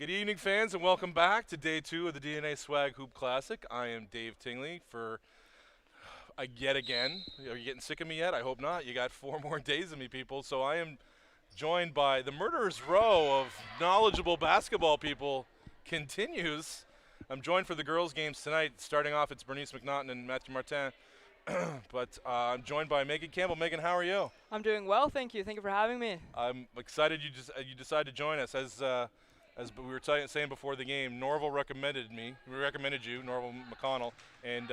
Good evening, fans, and welcome back to day 2 of the DNA Swag Hoop Classic. I am Dave Tingley for yet again. Are you getting sick of me yet? I hope not. You got 4 more days of me, people. So I am joined by the murderer's row of knowledgeable basketball people continues. I'm joined for the girls' games tonight. Starting off, it's Bernice McNaughton and Matthew Martin. But I'm joined by Megan Campbell. Megan, how are you? I'm doing well, thank you. Thank you for having me. I'm excited you decided to join us. As we were saying before the game, Norval recommended you, Norval McConnell, and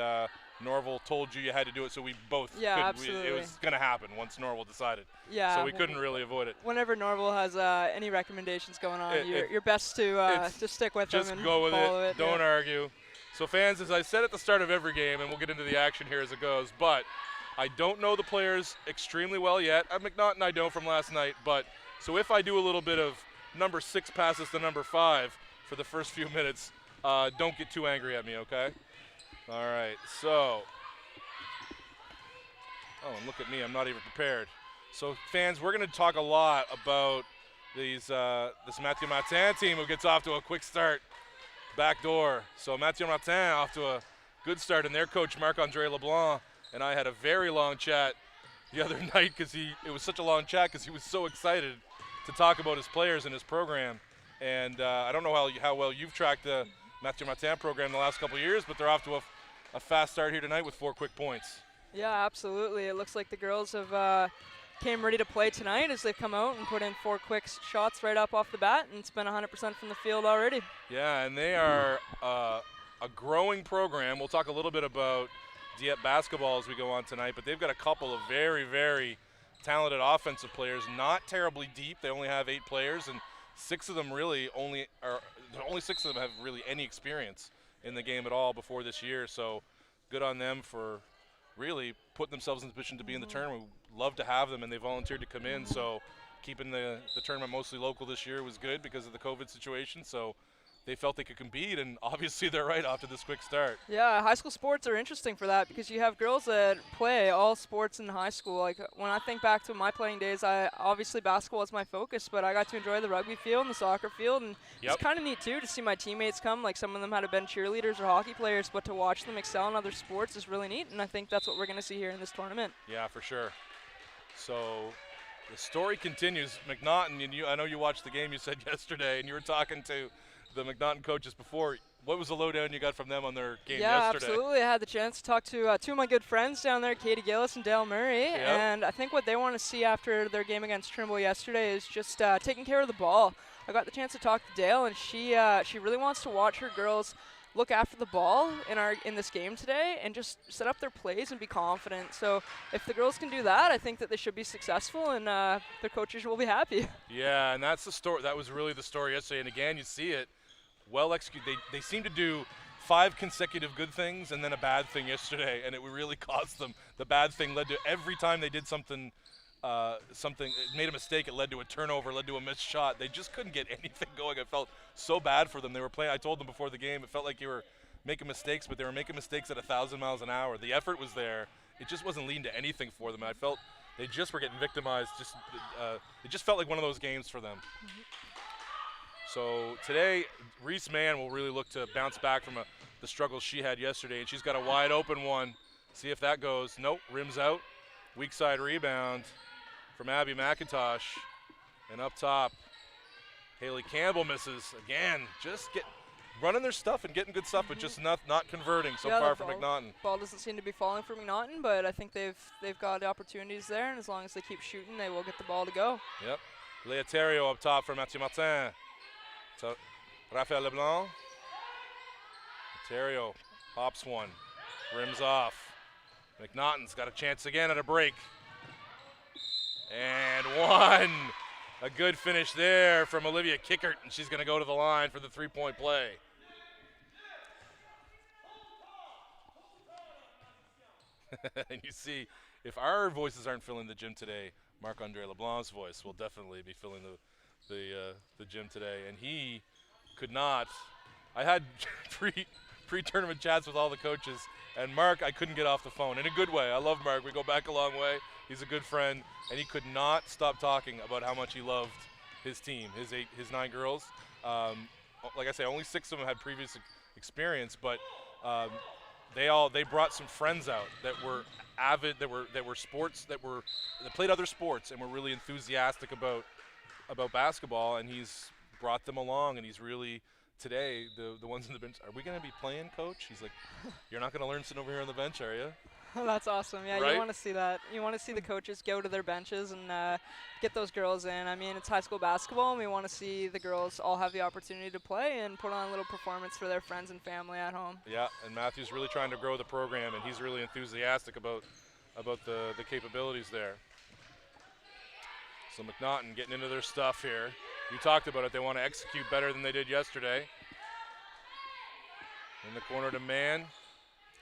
Norval told you had to do it, so we both absolutely. It was going to happen once Norval decided. Yeah. So we couldn't really avoid it. Whenever Norval has any recommendations going on, you're best to stick with them and go with follow it. Don't argue. So fans, as I said at the start of every game, and we'll get into the action here as it goes, but I don't know the players extremely well yet. McNaughton I know from last night, but so if I do a little bit of number 6 passes to number 5 for the first few minutes, don't get too angry at me, okay? All right, so. Oh, and look at me, I'm not even prepared. So fans, we're gonna talk a lot about this Mathieu Martin team who gets off to a quick start, back door. So Mathieu Martin off to a good start, and their coach Marc-André Leblanc and I had a very long chat the other night because it was such a long chat because he was so excited to talk about his players and his program. And I don't know how well you've tracked the Mathieu Martin program the last couple of years, but they're off to a fast start here tonight with 4 quick points. Yeah, absolutely. It looks like the girls have came ready to play tonight as they've come out and put in 4 quick shots right up off the bat, and it's been 100% from the field already. Yeah, and they are a growing program. We'll talk a little bit about Dieppe basketball as we go on tonight, but they've got a couple of very, very talented offensive players, not terribly deep. They only have 8 players, and 6 of them only 6 of them have really any experience in the game at all before this year. So good on them for really putting themselves in the position to be in the tournament. We'd love to have them, and they volunteered to come in. So keeping the tournament mostly local this year was good because of the COVID situation. So they felt they could compete, and obviously they're right off to this quick start. Yeah, high school sports are interesting for that because you have girls that play all sports in high school. Like when I think back to my playing days, obviously basketball was my focus, but I got to enjoy the rugby field and the soccer field, and it's kind of neat too to see my teammates come. Like some of them had been cheerleaders or hockey players, but to watch them excel in other sports is really neat, and I think that's what we're going to see here in this tournament. Yeah, for sure. So the story continues. McNaughton, and I know you watched the game you said yesterday, and you were talking to the McNaughton coaches before. What was the lowdown you got from them on their game yesterday? Yeah, absolutely. I had the chance to talk to 2 of my good friends down there, Katie Gillis and Dale Murray, and I think what they want to see after their game against Trimble yesterday is just taking care of the ball. I got the chance to talk to Dale, and she really wants to watch her girls look after the ball in this game today and just set up their plays and be confident. So if the girls can do that, I think that they should be successful, and their coaches will be happy. Yeah, and that's the story. That was really the story yesterday. And again, you see it well executed. They seem to do 5 consecutive good things and then a bad thing yesterday, and it really cost them. The bad thing led to every time they did something, made a mistake, it led to a turnover, led to a missed shot. They just couldn't get anything going. I felt so bad for them. They were playing. I told them before the game, it felt like you were making mistakes, but they were making mistakes at 1,000 miles an hour. The effort was there. It just wasn't leading to anything for them. I felt they just were getting victimized. It just felt like one of those games for them. So today, Reese Mann will really look to bounce back from the struggles she had yesterday, and she's got a wide open one. See if that goes. Nope, rims out. Weak side rebound from Abby McIntosh. And up top, Haley Campbell misses again. Just running their stuff and getting good stuff, but just not converting so far for McNaughton. Ball doesn't seem to be falling for McNaughton, but I think they've got the opportunities there, and as long as they keep shooting, they will get the ball to go. Yep. Leotario up top for Mathieu Martin. To Raphael Leblanc. Leotario pops one, rims off. McNaughton's got a chance again at a break. And one. A good finish there from Olivia Kickert, and she's going to go to the line for the 3-point play. And you see, if our voices aren't filling the gym today, Marc-André Leblanc's voice will definitely be filling the gym today. And he could not. I had pre-tournament chats with all the coaches, and Mark, I couldn't get off the phone in a good way. I love Mark. We go back a long way. He's a good friend, and he could not stop talking about how much he loved his team, his 9 girls. like I say, only 6 of them had previous experience, but they brought some friends out that were avid, that were sports, that played other sports and were really enthusiastic about basketball, and he's brought them along, and he's really today the ones in the bench. Are we going to be playing, coach? He's like, you're not going to learn sitting over here on the bench, are you? That's awesome. Yeah, Right? you want to see that. You want to see the coaches go to their benches and get those girls in. I mean, it's high school basketball, and we want to see the girls all have the opportunity to play and put on a little performance for their friends and family at home. Yeah, and Matthew's really trying to grow the program, and he's really enthusiastic about the capabilities there. So McNaughton getting into their stuff here. You talked about it. They want to execute better than they did yesterday. In the corner to man.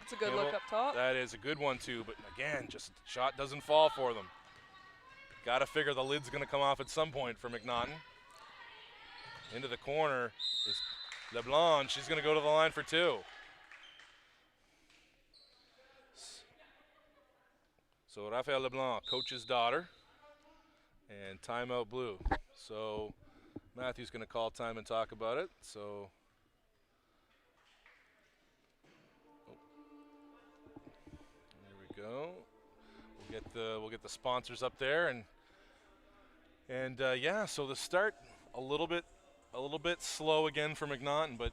That's a good look up top. That is a good one, too. But, again, just shot doesn't fall for them. Got to figure the lid's going to come off at some point for McNaughton. Into the corner is LeBlanc. She's going to go to the line for 2. So Raphael LeBlanc, coach's daughter. And timeout blue. So Matthew's going to call time and talk about it. So there we go. We'll get the sponsors up there, and yeah. So the start a little bit slow again for McNaughton, but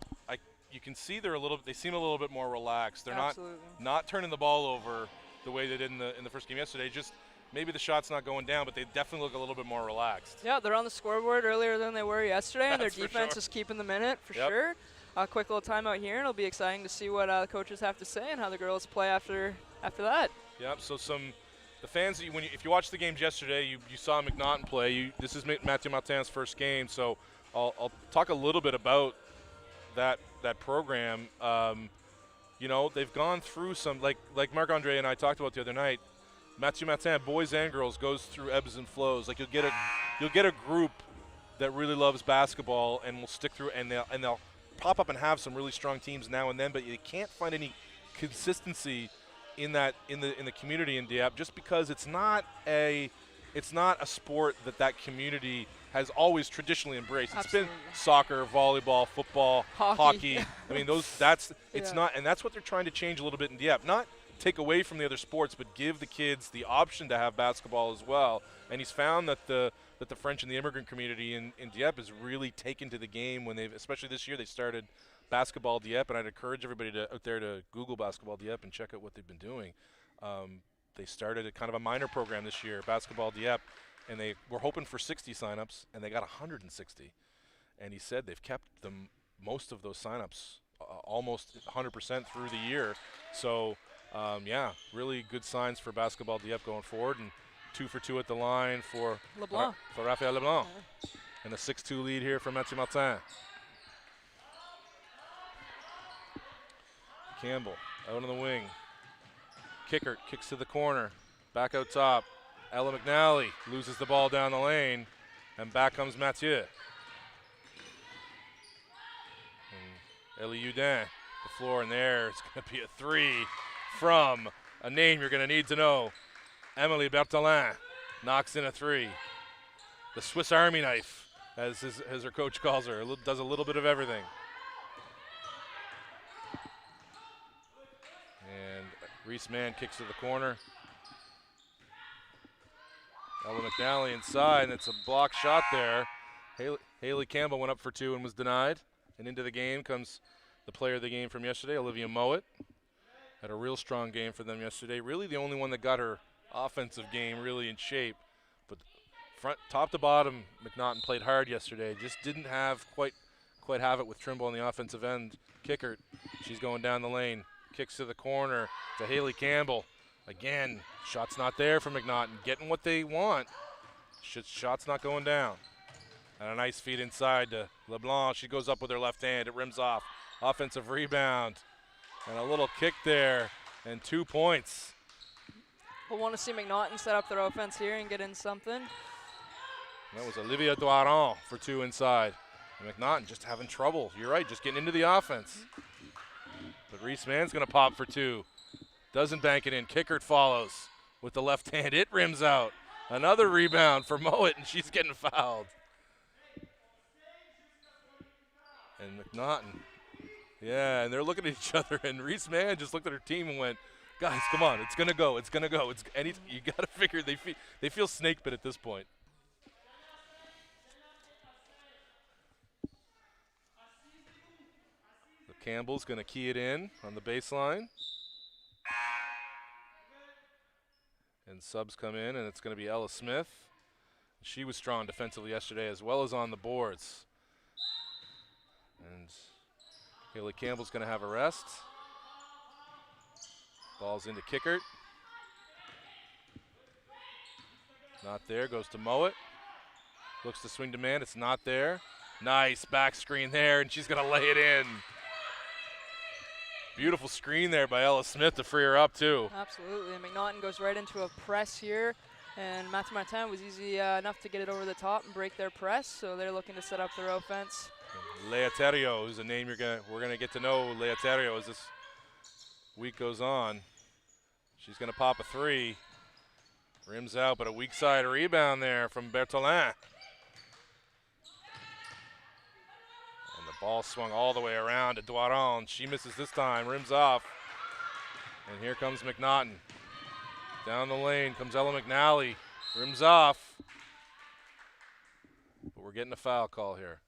you can see they seem a little bit more relaxed. They're not turning the ball over the way they did in the first game yesterday. Just maybe the shot's not going down, but they definitely look a little bit more relaxed. Yeah, they're on the scoreboard earlier than they were yesterday, and their defense is keeping them in it for sure. A quick little timeout here, and it'll be exciting to see what the coaches have to say and how the girls play after that. Yep. So the fans, if you watched the games yesterday, you saw McNaughton play. This is Mathieu Martin's first game, so I'll talk a little bit about that program. They've gone through some, like Marc-Andre and I talked about the other night. Mathieu Martin, boys and girls, goes through ebbs and flows. Like you'll get a group that really loves basketball and will stick through, and they'll pop up and have some really strong teams now and then, but you can't find any consistency in the community in Dieppe, just because it's not a sport that community has always traditionally embraced. Absolutely. It's been soccer, volleyball, football, hockey. I mean, not, and that's what they're trying to change a little bit in Dieppe. Not take away from the other sports, but give the kids the option to have basketball as well. And he's found that the French and the immigrant community in Dieppe has really taken to the game when especially this year, they started Basketball Dieppe, and I'd encourage everybody out there to Google Basketball Dieppe and check out what they've been doing. They started a kind of a minor program this year, Basketball Dieppe, and they were hoping for 60 signups, and they got 160. And he said they've kept most of those signups almost 100% through the year. So, really good signs for Basketball Dieppe going forward, and 2 for 2 at the line for LeBlanc. For Raphael LeBlanc. Yeah. And a 6-2 lead here for Mathieu Martin. Campbell out on the wing. Kickert kicks to the corner. Back out top. Ella McNally loses the ball down the lane. And back comes Mathieu. And Ellie Houdin, the floor, and there it's going to be a 3 from a name you're going to need to know. Emily Berthelin knocks in a 3. The Swiss Army knife, as her coach calls her, does a little bit of everything. And Reese Mann kicks to the corner. Ella McNally inside, and it's a block shot there. Haley Campbell went up for 2 and was denied. And into the game comes the player of the game from yesterday, Olivia Mowat. Had a real strong game for them yesterday. Really the only one that got her offensive game really in shape. But top to bottom, McNaughton played hard yesterday. Just didn't have quite have it with Trimble on the offensive end. Kickert, she's going down the lane. Kicks to the corner to Haley Campbell. Again, shot's not there for McNaughton. Getting what they want. Shot's not going down. And a nice feed inside to LeBlanc. She goes up with her left hand. It rims off. Offensive rebound. And a little kick there. And 2 points. We'll want to see McNaughton set up their offense here and get in something. That was Olivia Doiron for 2 inside. And McNaughton just having trouble. You're right, just getting into the offense. But Reese Mann's going to pop for 2. Doesn't bank it in. Kickert follows with the left hand. It rims out. Another rebound for Mowat, and she's getting fouled. And McNaughton. Yeah, and they're looking at each other, and Reese Mann just looked at her team and went, guys, come on, it's going to go, it's going to go. You got to figure they feel snake bit at this point. So Campbell's going to key it in on the baseline. And subs come in, and it's going to be Ella Smith. She was strong defensively yesterday as well as on the boards. And Haley Campbell's going to have a rest. Ball's into Kickert. Not there, goes to Mowat. Looks to swing to man, it's not there. Nice back screen there, and she's going to lay it in. Beautiful screen there by Ella Smith to free her up too. Absolutely, McNaughton goes right into a press here, and Matthew Martin was easy enough to get it over the top and break their press, so they're looking to set up their offense. Leoterio, who's a name we're gonna get to know Leoterio as this week goes on. She's gonna pop a three. Rims out, but a weak side rebound there from Bertolin. And the ball swung all the way around to Doiron. She misses this time, rims off. And here comes McNaughton. Down the lane comes Ella McNally. Rims off. But we're getting a foul call here.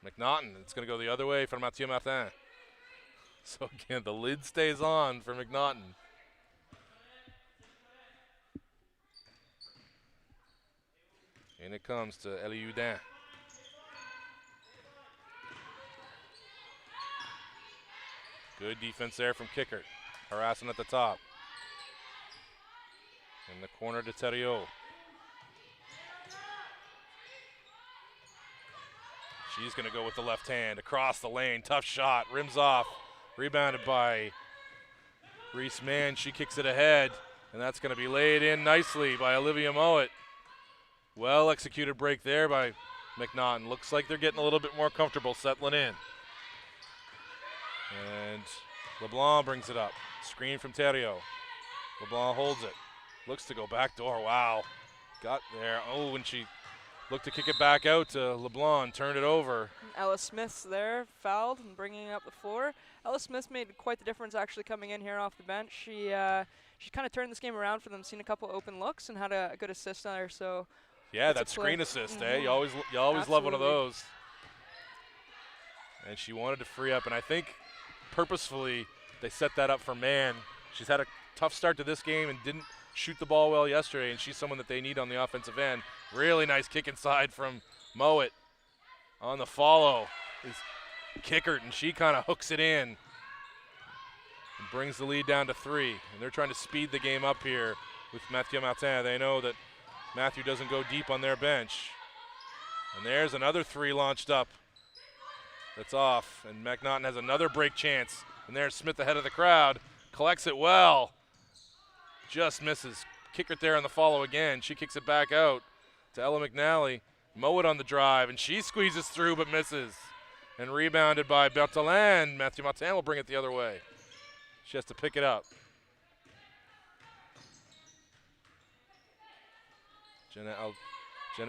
McNaughton, it's going to go the other way for Mathieu Martin. So again, the lid stays on for McNaughton. And it comes to Elie Houdin. Good defense there from Kickert. Harassing at the top. In the corner to Theriault. She's going to go with the left hand across the lane. Tough shot. Rims off. Rebounded by Reese Mann. She kicks it ahead. And that's going to be laid in nicely by Olivia Mowat. Well executed break there by McNaughton. Looks like they're getting a little bit more comfortable settling in. And LeBlanc brings it up. Screen from Theriault. LeBlanc holds it. Looks to go back door. Wow. Got there. Oh, when she looked to kick it back out to LeBlanc, turned it over. Ella Smith's there, fouled and bringing up the floor. Ella Smith made quite the difference actually coming in here off the bench. She kind of turned this game around for them, seen a couple open looks and had a good assist on her. So yeah, that screen assist, eh? You always love one of those. And she wanted to free up, and I think purposefully they set that up for Mann. She's had a tough start to this game and didn't shoot the ball well yesterday, and she's someone that they need on the offensive end. Really nice kick inside from Mowat. On the follow is Kickert, and she kind of hooks it in and brings the lead down to 3. And they're trying to speed the game up here with Mathieu Martin. They know that Matthew doesn't go deep on their bench. And there's another 3 launched up. That's off, and McNaughton has another break chance. And there's Smith ahead of the crowd. Collects it well. Just misses. Kickert there on the follow again. She kicks it back out to Ella McNally. Mowat on the drive, and she squeezes through but misses. And rebounded by Bertolin. Matthew Martin will bring it the other way. She has to pick it up. Jenna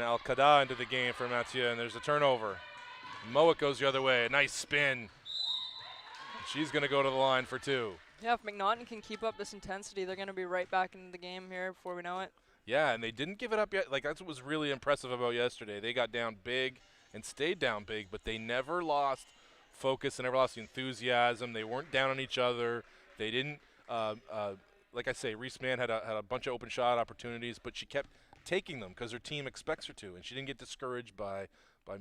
Al-Qada into the game for Mathieu, and there's a turnover. Mowat goes the other way. A nice spin. She's going to go to the line for 2. Yeah, if McNaughton can keep up this intensity, they're going to be right back into the game here before we know it. Yeah, and they didn't give it up yet. Like, that's what was really impressive about yesterday. They got down big and stayed down big, but they never lost focus and never lost the enthusiasm. They weren't down on each other. They didn't, like I say, Reese Mann had a bunch of open shot opportunities, but she kept taking them because her team expects her to, and she didn't get discouraged by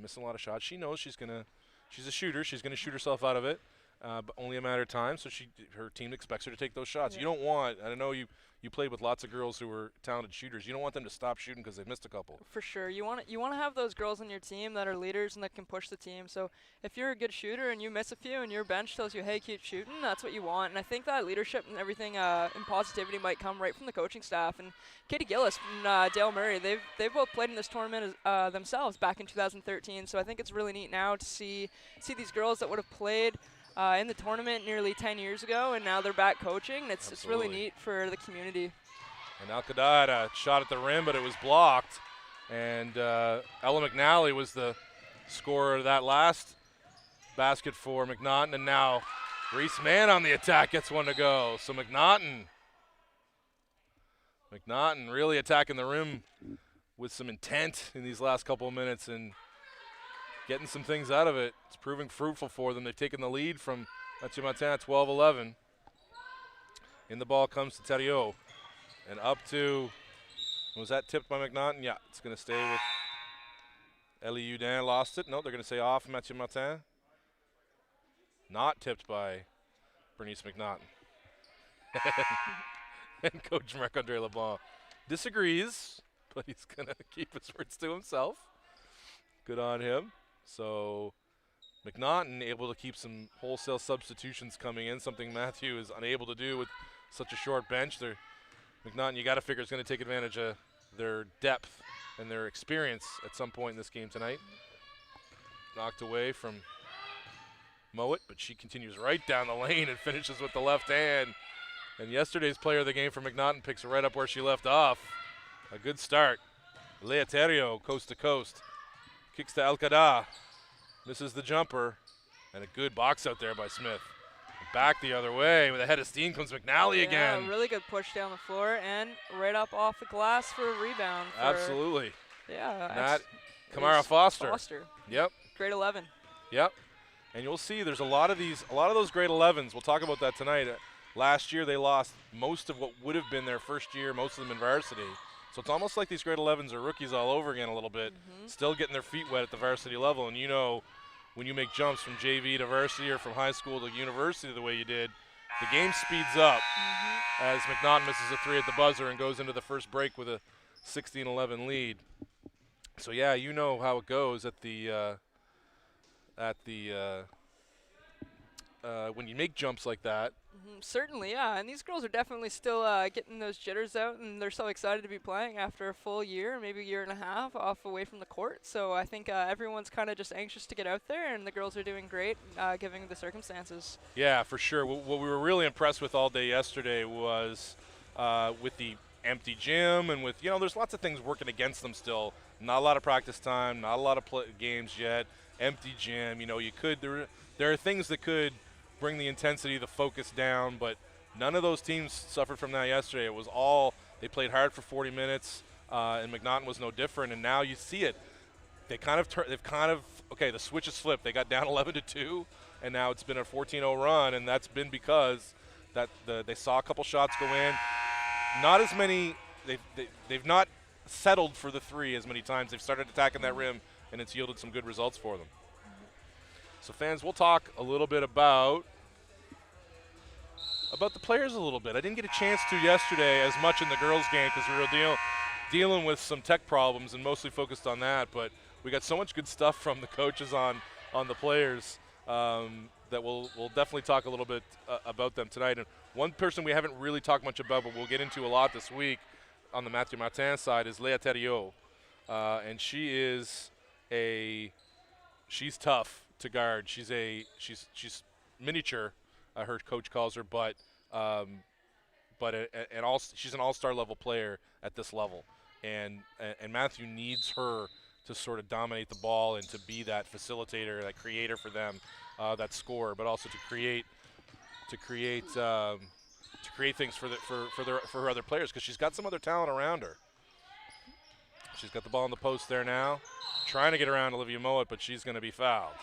missing a lot of shots. She knows she's a shooter. She's going to shoot herself out of it. But only a matter of time, so her team expects her to take those shots. Yeah. You don't want, I know you played with lots of girls who were talented shooters. You don't want them to stop shooting because they've missed a couple. For sure. You want to have those girls on your team that are leaders and that can push the team. So if you're a good shooter and you miss a few and your bench tells you, hey, keep shooting, that's what you want. And I think that leadership and everything and positivity might come right from the coaching staff. And Katie Gillis and Dale Murray, they've both played in this tournament themselves back in 2013. So I think it's really neat now to see these girls that would have played in the tournament nearly 10 years ago, and now they're back coaching. It's really neat for the community. And Al-Qada had a shot at the rim, but it was blocked. And Ella McNally was the scorer of that last basket for McNaughton, and now Reese Mann on the attack gets one to go. So McNaughton really attacking the rim with some intent in these last couple of minutes and getting some things out of it. It's proving fruitful for them. They've taken the lead from Mathieu Moncton, 12-11. In the ball comes to Theriault. And up to, was that tipped by McNaughton? Yeah, it's going to stay with Elie Udin. Lost it. No, they're going to say off Mathieu Moncton. Not tipped by Bernice McNaughton. And Coach Marc-Andre Leblanc disagrees, but he's going to keep his words to himself. Good on him. So McNaughton able to keep some wholesale substitutions coming in, something Matthew is unable to do with such a short bench. McNaughton, you got to figure, is going to take advantage of their depth and their experience at some point in this game tonight. Knocked away from Mowat, but she continues right down the lane and finishes with the left hand. And yesterday's player of the game for McNaughton picks right up where she left off. A good start. Lea Theriault, coast to coast. Kicks to Alcada. Misses the jumper. And a good box out there by Smith. Back the other way with a head of steam comes McNally again. Yeah, really good push down the floor and right up off the glass for a rebound. Absolutely. Yeah. Nat Kamara Foster. Yep. Grade 11. Yep. And you'll see there's a lot of those grade 11s. We'll talk about that tonight. Last year they lost most of what would have been their first year, most of them in varsity. So it's almost like these grade 11s are rookies all over again a little bit, still getting their feet wet at the varsity level. And you know, when you make jumps from JV to varsity or from high school to university the way you did, the game speeds up as McNaughton misses a three at the buzzer and goes into the first break with a 16-11 lead. So yeah, you know how it goes at the when you make jumps like that. Certainly, yeah. And these girls are definitely still getting those jitters out, and they're so excited to be playing after a full year, maybe a year and a half off away from the court. So I think everyone's kind of just anxious to get out there, and the girls are doing great given the circumstances. Yeah, for sure. What we were really impressed with all day yesterday was with the empty gym and with, there's lots of things working against them still. Not a lot of practice time, not a lot of games yet. Empty gym, there are things that could bring the intensity, the focus down, but none of those teams suffered from that yesterday. It was all, they played hard for 40 minutes, and McNaughton was no different, and now you see it. The switch is flipped. They got down 11-2, and now it's been a 14-0 run, and that's been because they saw a couple shots go in. Not as many, they've not settled for the three as many times. They've started attacking that rim, and it's yielded some good results for them. So fans, we'll talk a little bit about the players a little bit. I didn't get a chance to yesterday as much in the girls' game because we were dealing with some tech problems and mostly focused on that. But we got so much good stuff from the coaches on the players that we'll definitely talk a little bit about them tonight. And one person we haven't really talked much about, but we'll get into a lot this week on the Mathieu Martin side is Lea Theriault. And she's tough to guard. She's miniature, her coach calls her, but she's an all-star level player at this level, and Matthew needs her to sort of dominate the ball and to be that facilitator, that creator for them, that scorer, but also to create things for her other players because she's got some other talent around her. She's got the ball in the post there now, trying to get around Olivia Mowat, but she's going to be fouled.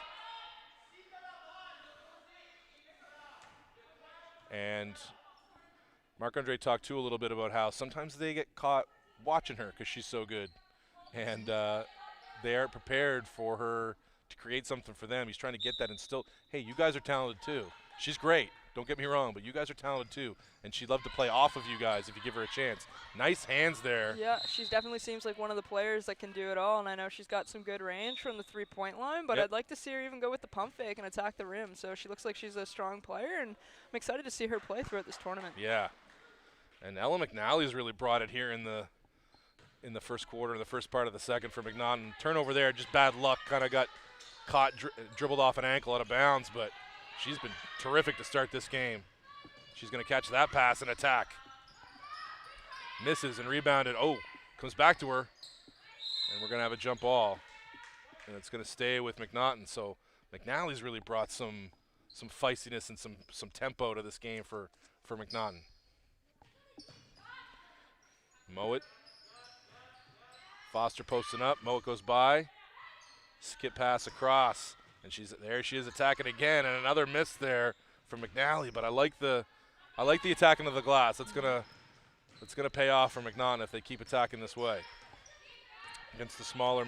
And Marc-Andre talked too a little bit about how sometimes they get caught watching her because she's so good, and they aren't prepared for her to create something for them. He's trying to get that instilled. Hey, you guys are talented too. She's great. Don't get me wrong, but you guys are talented too, and she'd love to play off of you guys if you give her a chance. Nice hands there. Yeah, she definitely seems like one of the players that can do it all, and I know she's got some good range from the three-point line, but I'd like to see her even go with the pump fake and attack the rim. So she looks like she's a strong player, and I'm excited to see her play throughout this tournament. Yeah, and Ella McNally's really brought it here in the first quarter, the first part of the second for McNaughton. Turnover there, just bad luck, kind of got caught, dribbled off an ankle out of bounds, but she's been terrific to start this game. She's going to catch that pass and attack. Misses and rebounded. Oh, comes back to her. And we're going to have a jump ball. and it's going to stay with McNaughton. So McNally's really brought some feistiness and some tempo to this game for McNaughton. Mowat. Foster posting up. Mowat goes by. Skip pass across, and there. She is attacking again, and another miss there from McNally. But I like the attack into the glass. That's gonna pay off for McNaughton if they keep attacking this way against the smaller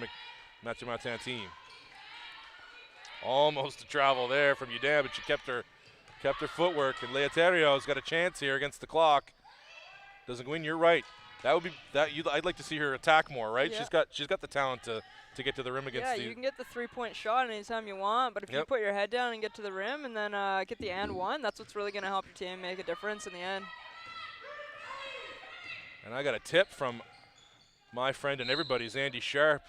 Mathieu Martin team. Almost a travel there from Udam, but she kept her footwork. And Leoterio's got a chance here against the clock. Doesn't go in. You're right. That would be that. I'd like to see her attack more. Right? Yeah. She's got the talent to get to the rim against. Yeah, you can get the 3-point shot anytime you want, but if you put your head down and get to the rim and then get the and one, that's what's really going to help your team make a difference in the end. And I got a tip from my friend and everybody's Andy Sharp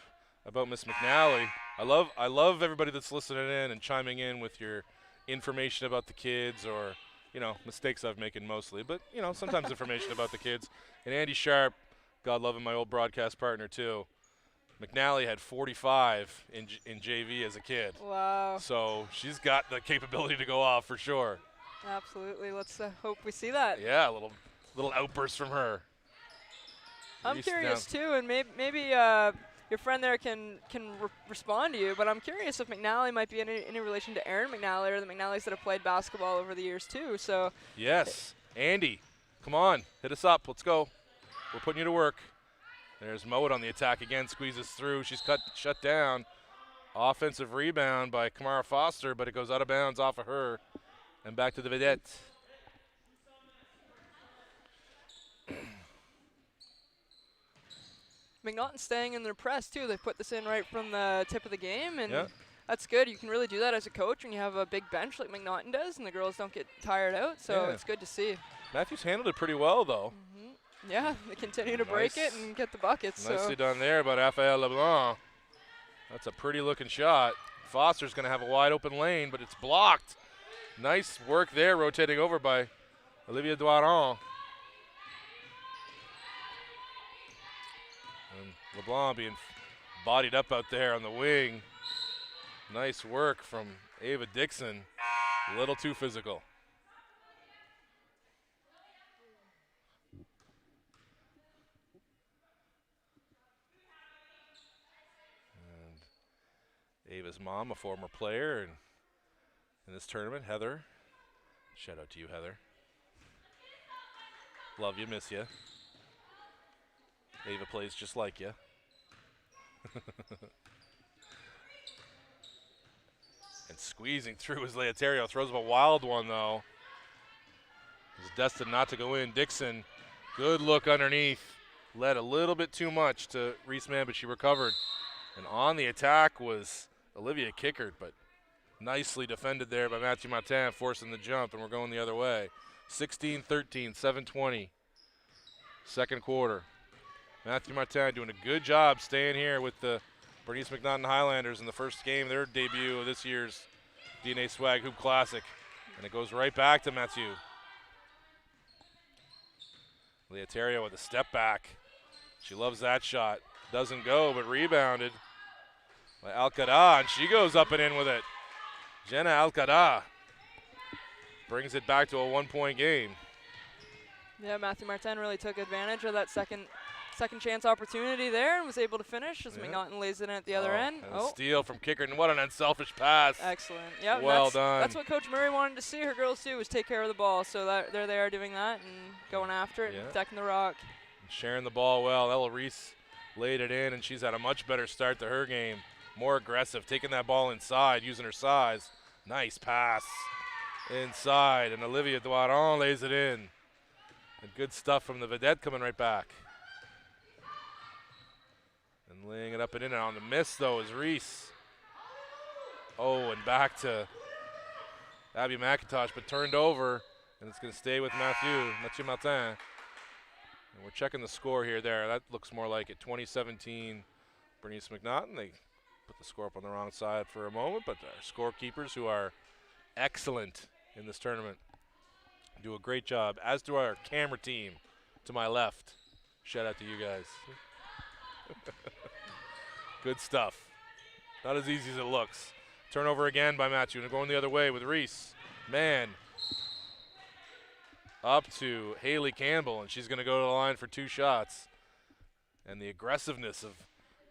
about Miss McNally. I love everybody that's listening in and chiming in with your information about the kids, or mistakes I've making mostly, but sometimes information about the kids. And Andy Sharp, God love him, my old broadcast partner too. McNally had 45 in JV as a kid. Wow. So she's got the capability to go off for sure. Absolutely. Let's hope we see that. Yeah, a little outburst from her. I'm curious too, and maybe your friend there can respond to you, but I'm curious if McNally might be in any relation to Aaron McNally or the McNallys that have played basketball over the years too. So. Yes, Andy, come on, hit us up. Let's go. We're putting you to work. There's Mowat on the attack again, squeezes through. She's shut down. Offensive rebound by Kamara Foster, but it goes out of bounds off of her and back to the vedette. McNaughton staying in their press too. They put this in right from the tip of the game, and that's good. You can really do that as a coach when you have a big bench like McNaughton does, and the girls don't get tired out. So it's good to see. Matthews handled it pretty well, though. Yeah, they continue to break it and get the buckets. Nicely done there by Raphael LeBlanc. That's a pretty looking shot. Foster's going to have a wide open lane, but it's blocked. Nice work there, rotating over by Olivia Doiron. And LeBlanc being bodied up out there on the wing. Nice work from Ava Dixon. A little too physical. Ava's mom, a former player in this tournament, Heather. Shout out to you, Heather. Love you, miss you. Ava plays just like you. And squeezing through is Leoterio. Throws up a wild one, though. It's destined not to go in. Dixon, good look underneath. Led a little bit too much to Reese Mann, but she recovered. And on the attack was Olivia Kickert, but nicely defended there by Mathieu Martin, forcing the jump, and we're going the other way. 16-13, 7:20, second quarter. Mathieu Martin doing a good job staying here with the Bernice McNaughton Highlanders in the first game, their debut of this year's DNA Swag Hoop Classic. And it goes right back to Mathieu. Leoterio with a step back. She loves that shot. Doesn't go, but rebounded by Alcada, and she goes up and in with it. Jenna Alcada brings it back to a 1-point game. Yeah, Mathieu Martin really took advantage of that second chance opportunity there and was able to finish as McNaughton lays it in at the other end. And a steal from Kickert, and what an unselfish pass. Excellent. Yep, well done. That's what Coach Murray wanted to see her girls do, was take care of the ball. So there they are doing that and going after it and protecting the rock. And sharing the ball well. Ella Reese laid it in, and she's had a much better start to her game. More aggressive, taking that ball inside, using her size. Nice pass inside, and Olivia Doiron lays it in. And good stuff from the vedette coming right back. And laying it up and in, and on the miss, though, is Reese. Oh, and back to Abby McIntosh, but turned over, and it's going to stay with Mathieu Martin. And we're checking the score here there. That looks more like it. 2017, Bernice McNaughton. They put the score up on the wrong side for a moment, but our scorekeepers, who are excellent in this tournament, do a great job, as do our camera team to my left. Shout out to you guys. Good stuff. Not as easy as it looks. Turnover again by Matthew, and going the other way with Reese. Man. Up to Haley Campbell, and she's going to go to the line for 2 shots. And the aggressiveness of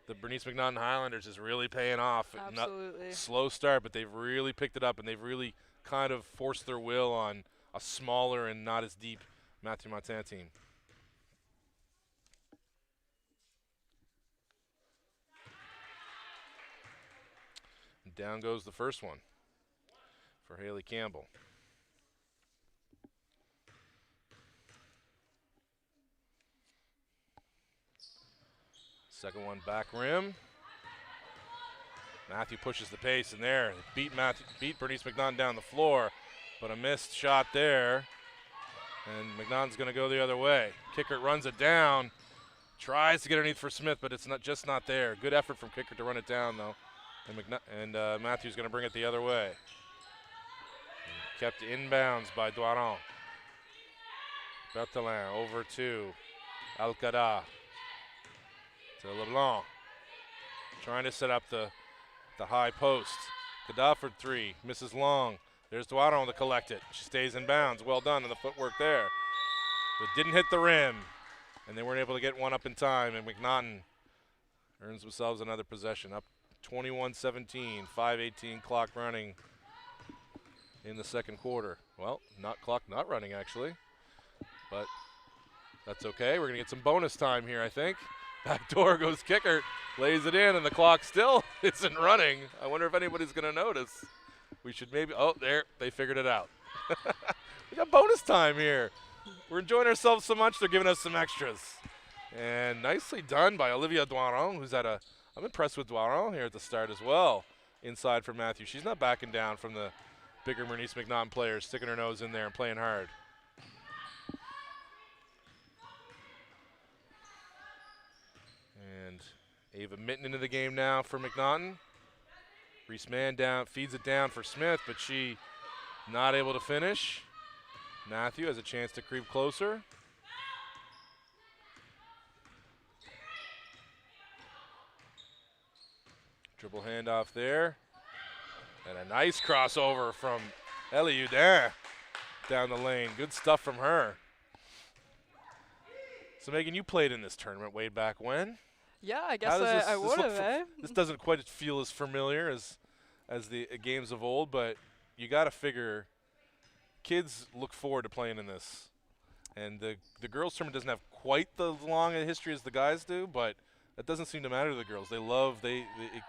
the Bernice McNaughton Highlanders is really paying off. Absolutely. Slow start, but they've really picked it up, and they've really kind of forced their will on a smaller and not as deep Matthew Martin team. And down goes the first one for Haley Campbell. Second one back rim. Matthew pushes the pace in there. Beat Bernice McNaughton down the floor, but a missed shot there. And McNaughton's going to go the other way. Kickert runs it down, tries to get underneath for Smith, but it's just not there. Good effort from Kickert to run it down though. And Matthew's going to bring it the other way. And kept inbounds by Doiron. Berthelin over to Alcada. To LeBlanc, trying to set up the high post. Kada for 3, misses long. There's Doiron to collect it. She stays in bounds. Well done on the footwork there. But didn't hit the rim, and they weren't able to get one up in time, and McNaughton earns themselves another possession. Up 21-17, 5:18 clock running in the second quarter. Well, clock not running actually, but that's okay. We're going to get some bonus time here, I think. Back door goes Kickert, lays it in, and the clock still isn't running. I wonder if anybody's going to notice. We should maybe, oh, there, they figured it out. We got bonus time here. We're enjoying ourselves so much, they're giving us some extras. And nicely done by Olivia Doiron, who's I'm impressed with Doiron here at the start as well. Inside for Matthew. She's not backing down from the bigger Bernice McNaughton players, sticking her nose in there and playing hard. And Ava Mitten into the game now for McNaughton. Reese Mann down, feeds it down for Smith, but she not able to finish. Matthew has a chance to creep closer. Dribble handoff there. And a nice crossover from Ellie Udin down the lane. Good stuff from her. So, Megan, you played in this tournament way back when. Yeah, I guess I would have, This doesn't quite feel as familiar as the games of old, but you got to figure kids look forward to playing in this. And the girls' tournament doesn't have quite the long a history as the guys do, but that doesn't seem to matter to the girls.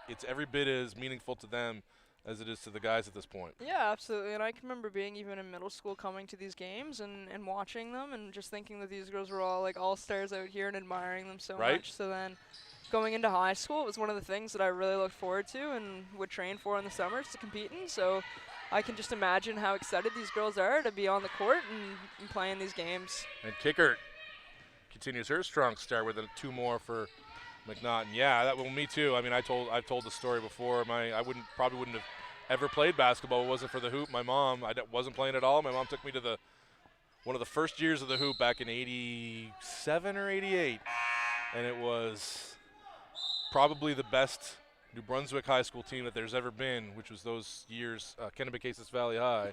It's every bit as meaningful to them as it is to the guys at this point. Yeah, absolutely. And I can remember being even in middle school coming to these games and watching them and just thinking that these girls were all like all-stars out here and admiring them so much. So then going into high school, it was one of the things that I really looked forward to and would train for in the summers to compete in. So I can just imagine how excited these girls are to be on the court and playing these games. And Kickert continues her strong start with 2 more for McNaughton. Yeah, me too. I mean, I've told the story before. I probably wouldn't have ever played basketball if it wasn't for the hoop. My mom, I wasn't playing at all. My mom took me to one of the first years of the hoop back in '87 or '88, and it was probably the best New Brunswick high school team that there's ever been, which was those years, Kennebecasis Valley High.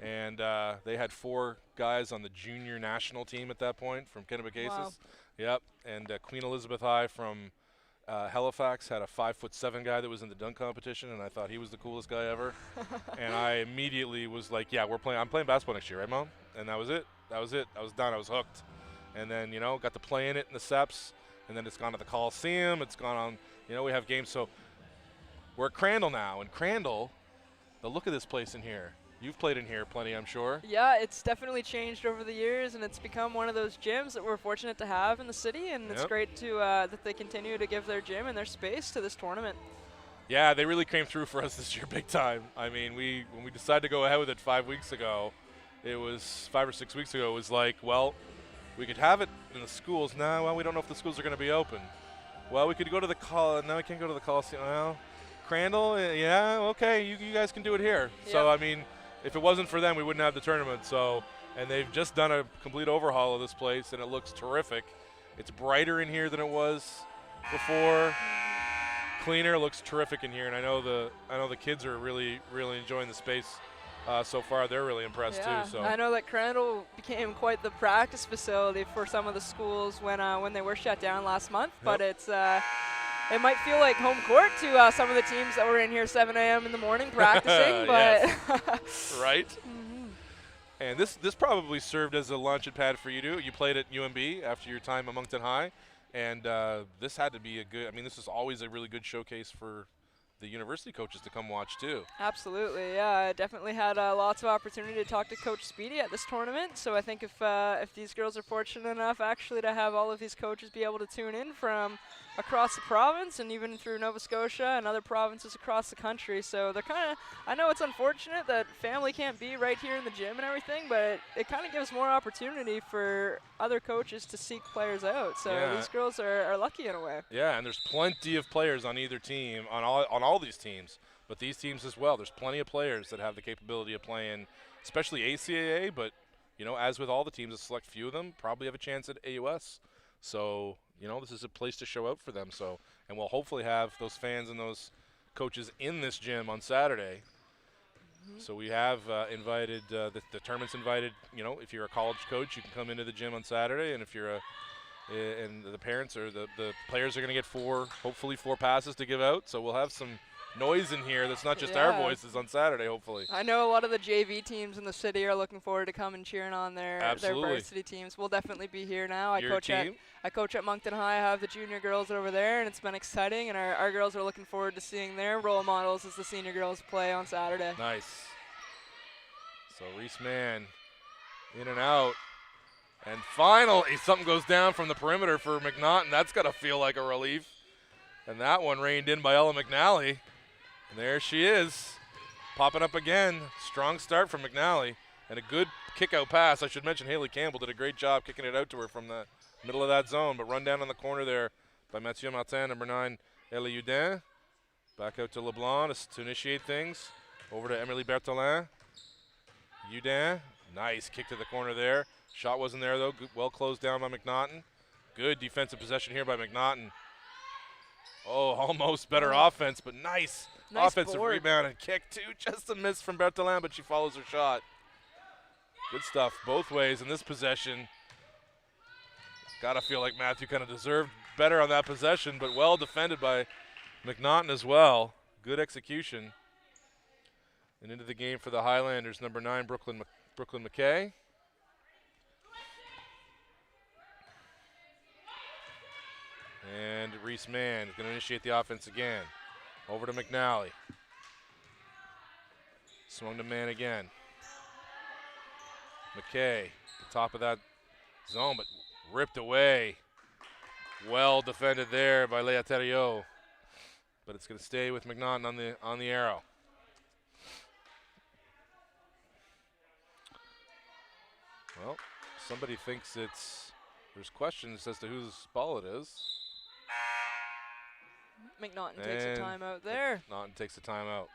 And they had 4 guys on the junior national team at that point from Kennebecasis. Wow. Yep, and Queen Elizabeth High from Halifax had a 5'7" guy that was in the dunk competition, and I thought he was the coolest guy ever. And I immediately was like, yeah, I'm playing basketball next year, right, Mom? And that was it. I was done. I was hooked. And then, got to play in it in the Seps, and then it's gone to the Coliseum. It's gone on, we have games. So we're at Crandall now, and Crandall, the look of this place in here. You've played in here plenty, I'm sure. Yeah, it's definitely changed over the years, and it's become one of those gyms that we're fortunate to have in the city, and it's great to that they continue to give their gym and their space to this tournament. Yeah, they really came through for us this year big time. I mean, when we decided to go ahead with it 5 weeks ago, it was 5 or 6 weeks ago, it was like, well, we could have it in the schools. No, well, we don't know if the schools are going to be open. Well, we could go to the no, we can't go to the Coliseum. Well, Crandall, yeah, okay, you guys can do it here. Yep. So, I mean, if it wasn't for them, we wouldn't have the tournament. So, and they've just done a complete overhaul of this place, and it looks terrific. It's brighter in here than it was before. cleaner, looks terrific in here, and I know the kids are really enjoying the space so far. They're really impressed too. So I know that Crandall became quite the practice facility for some of the schools when they were shut down last month. But it's it might feel like home court to some of the teams that were in here 7 a.m. in the morning practicing. But right. And this probably served as a launching pad for you too. You played at UMB after your time at Moncton High, and this had to be a good. I mean, this is always a really good showcase for the university coaches to come watch too. Absolutely, yeah. I definitely had lots of opportunity to talk to Coach Speedy at this tournament. So I think if these girls are fortunate enough actually to have all of these coaches be able to tune in from across the province and even through Nova Scotia and other provinces across the country. So they're kind of, I know it's unfortunate that family can't be right here in the gym and everything, but it kind of gives more opportunity for other coaches to seek players out. So these girls are lucky in a way. Yeah, and there's plenty of players on either team, on all these teams, but these teams as well. There's plenty of players that have the capability of playing, especially ACAA, but you know, as with all the teams, a select few of them probably have a chance at AUS. So, you know, this is a place to show out for them. So, and we'll hopefully have those fans and those coaches in this gym on Saturday. So we have invited, the tournament's invited, you know, if you're a college coach, you can come into the gym on Saturday. And if you're and the parents or the players are going to get hopefully four passes to give out. So we'll have some noise in here that's not just our voices on Saturday, hopefully. I know a lot of the JV teams in the city are looking forward to coming cheering on their varsity teams. We'll definitely be here now. I coach at Moncton High. I have the junior girls over there, and it's been exciting, and our girls are looking forward to seeing their role models as the senior girls play on Saturday. Nice. So Reese Mann in and out. And finally, something goes down from the perimeter for McNaughton. That's got to feel like a relief. And that one reined in by Ella McNally. And there she is, popping up again. Strong start from McNally. And a good kick-out pass. I should mention Haley Campbell did a great job kicking it out to her from the middle of that zone. But run down on the corner there by Mathieu Martin, number 9, Elie Houdin. Back out to LeBlanc to initiate things. Over to Emily Bertolin. Houdin, nice kick to the corner there. Shot wasn't there, though. Good, well closed down by McNaughton. Good defensive possession here by McNaughton. Oh, almost better offense, but nice offensive rebound and kick, too. Just a miss from Bertolin, but she follows her shot. Good stuff both ways in this possession. Got to feel like Matthew kind of deserved better on that possession, but well defended by McNaughton as well. Good execution. And into the game for the Highlanders, number 9, Brooklyn McKay. And Reese Mann is going to initiate the offense again. Over to McNally. Swung to Mann again. McKay, the top of that zone, but ripped away. Well defended there by Lea Theriot. But it's going to stay with McNaughton on the arrow. Well, somebody thinks there's questions as to whose ball it is. McNaughton takes a timeout there. McNaughton takes a timeout.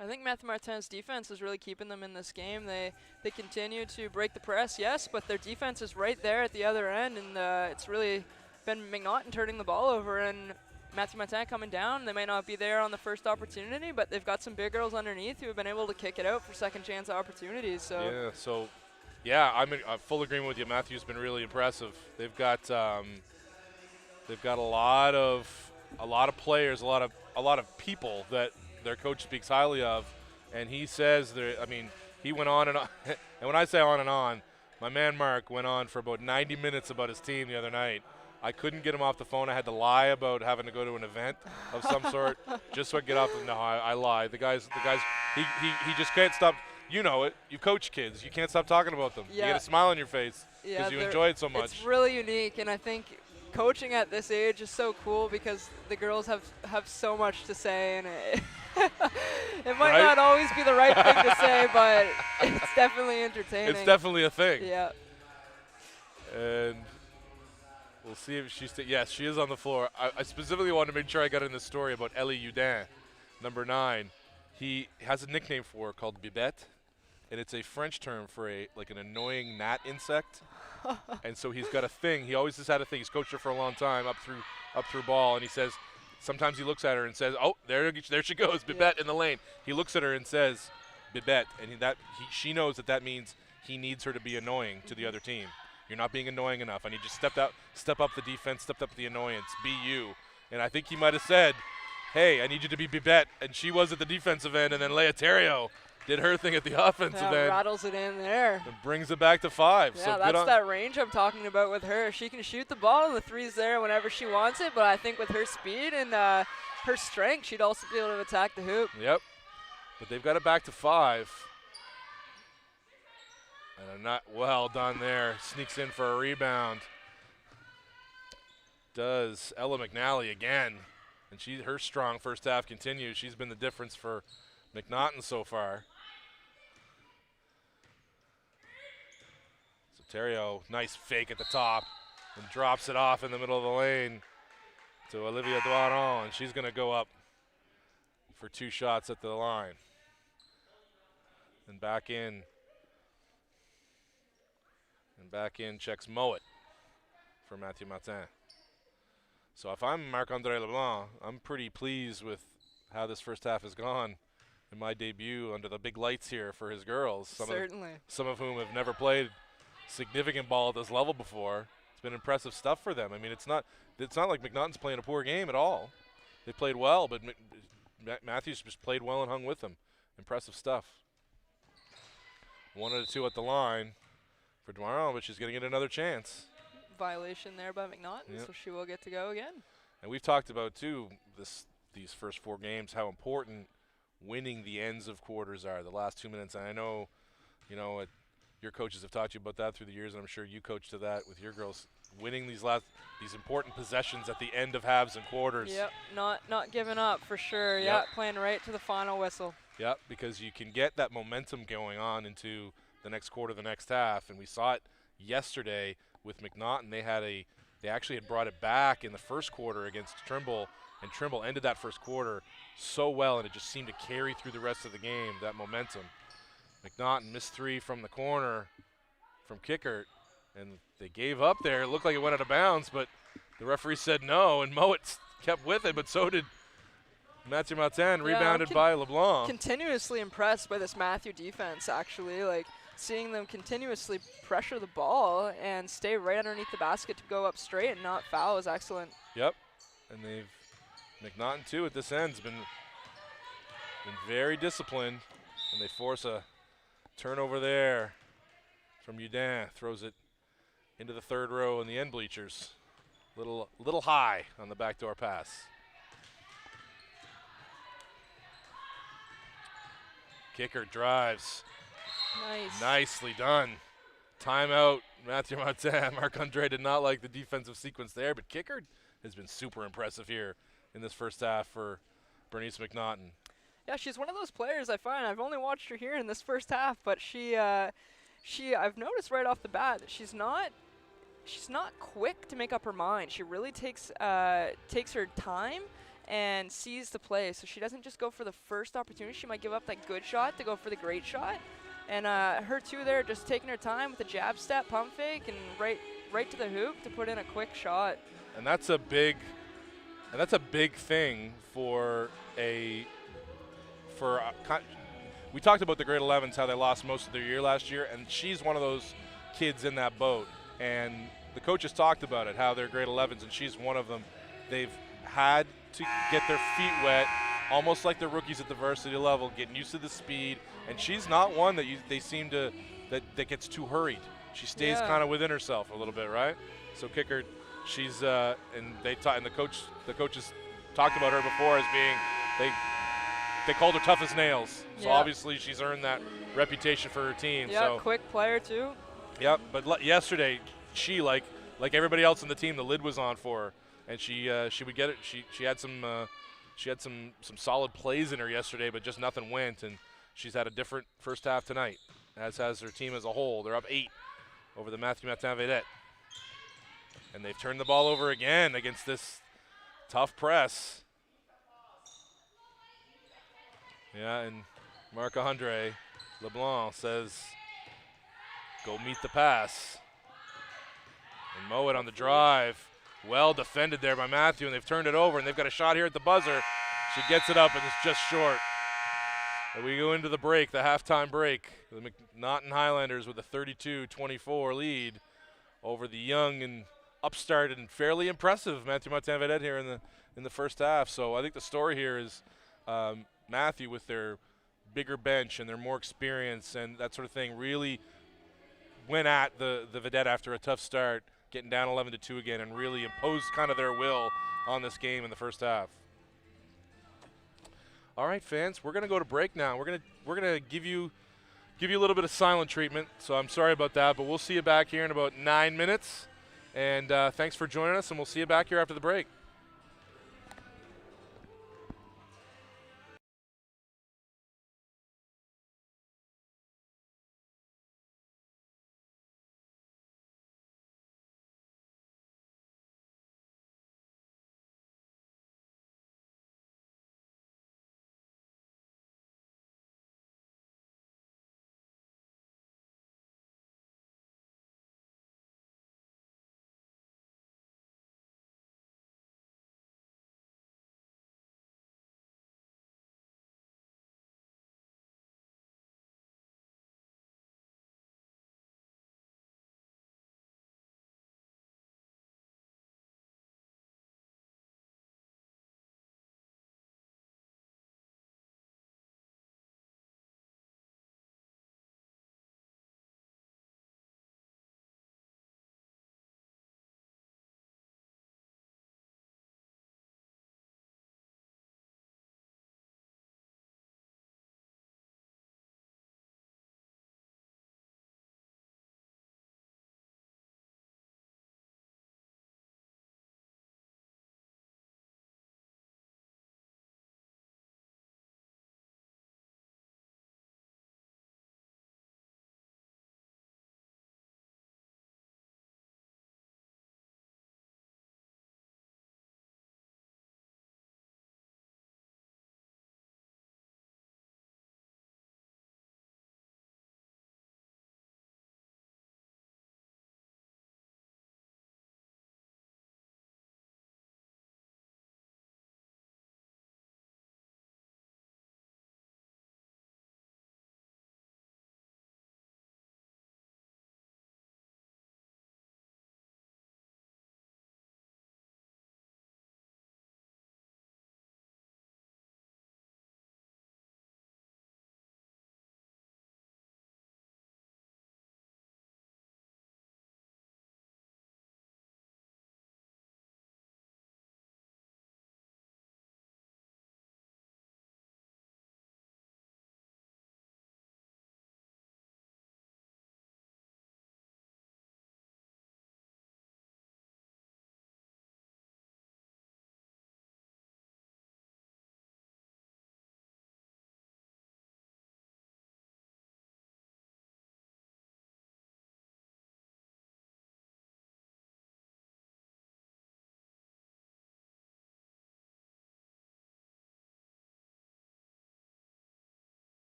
I think Matthew Martin's defense is really keeping them in this game. They continue to break the press, yes, but their defense is right there at the other end, and it's really been McNaughton turning the ball over and Matthew Martin coming down. They may not be there on the first opportunity, but they've got some big girls underneath who have been able to kick it out for second chance opportunities. So I'm in full agreement with you. Matthew's been really impressive. They've got a lot of players, a lot of people that their coach speaks highly of, and he says he went on and on. And when I say on and on, my man Mark went on for about 90 minutes about his team the other night. I couldn't get him off the phone. I had to lie about having to go to an event of some sort just so I could get off. No, I lied. The guys, he just can't stop. You know it. You coach kids. You can't stop talking about them. Yeah. You get a smile on your face because you enjoy it so much. It's really unique, and I think coaching at this age is so cool because the girls have so much to say, and it might not always be the right thing to say, but it's definitely entertaining. It's definitely a thing. Yeah. And we'll see if she's yes, she is on the floor. I specifically wanted to make sure I got in the story about Elie Houdin, number 9. He has a nickname for her called Bibette. and it's a French term for like an annoying gnat insect. And so he's got a thing. He always has had a thing. He's coached her for a long time up through ball, and he says sometimes he looks at her and says, "Oh, there she goes, Bibette in the lane." He looks at her and says, "Bibette," and she knows that means he needs her to be annoying to the other team. You're not being annoying enough. I need you to step up the defense, step up the annoyance. Be you. And I think he might have said, "Hey, I need you to be Bibette," and she was at the defensive end, and then Leah Theriault did her thing at the offensive end. Rattles it in there. And brings it back to 5. Yeah, so that's that range I'm talking about with her. She can shoot the ball, and the three's there whenever she wants it, but I think with her speed and her strength, she'd also be able to attack the hoop. Yep. But they've got it back to 5. And I'm not well done there. Sneaks in for a rebound. Does Ella McNally again. And her strong first half continues. She's been the difference for McNaughton so far. So Theriault, nice fake at the top and drops it off in the middle of the lane to Olivia Doiron, and she's going to go up for 2 shots at the line. And back in. And back in checks Mowat for Mathieu Martin. So if I'm Marc-André Leblanc, I'm pretty pleased with how this first half has gone in my debut under the big lights here for his girls. Certainly. Some of whom have never played significant ball at this level before. It's been impressive stuff for them. I mean, it's not like McNaughton's playing a poor game at all. They played well, but Matthews just played well and hung with them. Impressive stuff. 1 out of 2 at the line for Doiron, but she's going to get another chance. Violation there by McNaughton, so she will get to go again. And we've talked about, too, these first 4 games, how important winning the ends of quarters are, the last 2 minutes. And I know, your coaches have taught you about that through the years, and I'm sure you coach to that with your girls. Winning these important possessions at the end of halves and quarters. Yep, not giving up for sure. Yep, playing right to the final whistle. Yep, because you can get that momentum going on into the next quarter, the next half, and we saw it yesterday with McNaughton. They actually had brought it back in the first quarter against Trimble, and Trimble ended that first quarter so well, and it just seemed to carry through the rest of the game, that momentum. McNaughton missed 3 from the corner from Kickert, and they gave up there. It looked like it went out of bounds, but the referee said no, and Mowat kept with it, but so did Mathieu Martin, rebounded by LeBlanc. Continuously impressed by this Matthew defense, actually. Like, seeing them continuously pressure the ball and stay right underneath the basket to go up straight and not foul is excellent. Yep, and McNaughton too at this end has been very disciplined, and they force a turnover there from Udin. Throws it into the 3rd row in the end bleachers. Little high on the backdoor pass. Kicker drives. Nice. Nicely done. Timeout, Mathieu Martin. Marc-André did not like the defensive sequence there, but Kicker has been super impressive here in this first half for Bernice McNaughton. Yeah, she's one of those players I find. I've only watched her here in this first half, but I've noticed right off the bat that she's not quick to make up her mind. She really takes her time and sees the play. So she doesn't just go for the first opportunity. She might give up that good shot to go for the great shot. And her two there just taking her time with the jab step, pump fake, and right to the hoop to put in a quick shot. And that's a big thing for we talked about the grade 11s, how they lost most of their year last year, and she's one of those kids in that boat. And the coaches talked about it, how they're grade 11s, and she's one of them. They've had to get their feet wet, almost like the rookies at the varsity level, getting used to the speed. And she's not one that that gets too hurried. She stays kind of within herself a little bit, right? So Kicker, she's and the coaches talked about her before as being they called her tough as nails. So obviously she's earned that reputation for her team. Yeah, so quick player too. Yep, but yesterday she like everybody else on the team, the lid was on for her, and she would get it. She had some solid plays in her yesterday, but just nothing went. And she's had a different first half tonight, as has her team as a whole. They're up 8 over the Mathieu Martin Vedette, and they've turned the ball over again against this tough press. Yeah, and Marc-André LeBlanc says, go meet the pass. And Mowat on the drive. Well defended there by Matthew, and they've turned it over, and they've got a shot here at the buzzer. She gets it up, and it's just short. And we go into the break, the halftime break. The Moncton Highlanders with a 32-24 lead over the young and upstart and fairly impressive Matthew Moncton Vedette here in the first half. So I think the story here is Matthew, with their bigger bench and their more experience and that sort of thing, really went at the Vedette after a tough start, getting down 11-2 again, and really imposed kind of their will on this game in the first half. All right, fans, we're gonna go to break now. We're gonna give you a little bit of silent treatment. So I'm sorry about that, but we'll see you back here in about 9 minutes. And thanks for joining us, and we'll see you back here after the break.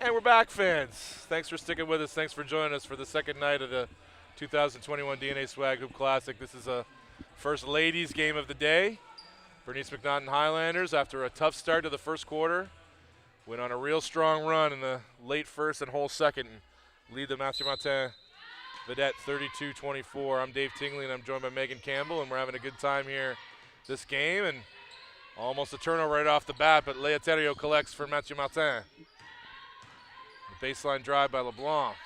And we're back, fans. Thanks for sticking with us. Thanks for joining us for the second night of the 2021 DNA Swag Hoop Classic. This is a first ladies game of the day. Bernice McNaughton Highlanders, after a tough start to the first quarter, went on a real strong run in the late first and whole second and lead the Mathieu Martin Vedette 32-24. I'm Dave Tingley, and I'm joined by Megan Campbell, and we're having a good time here this game. And almost a turnover right off the bat, but Leoterio collects for Mathieu Martin. Baseline drive by LeBlanc.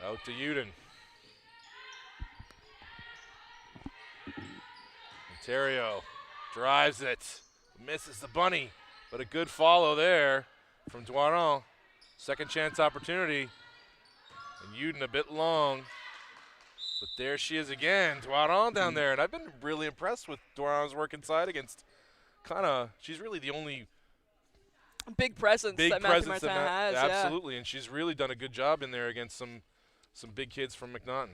Out to Uden. Ontario drives it. Misses the bunny, but a good follow there from Doiron. Second chance opportunity. And Uden a bit long. But there she is again. Doiron down there. And I've been really impressed with Doiron's work inside against she's really the only big presence that Mathieu Martin has. Absolutely, and she's really done a good job in there against some big kids from McNaughton.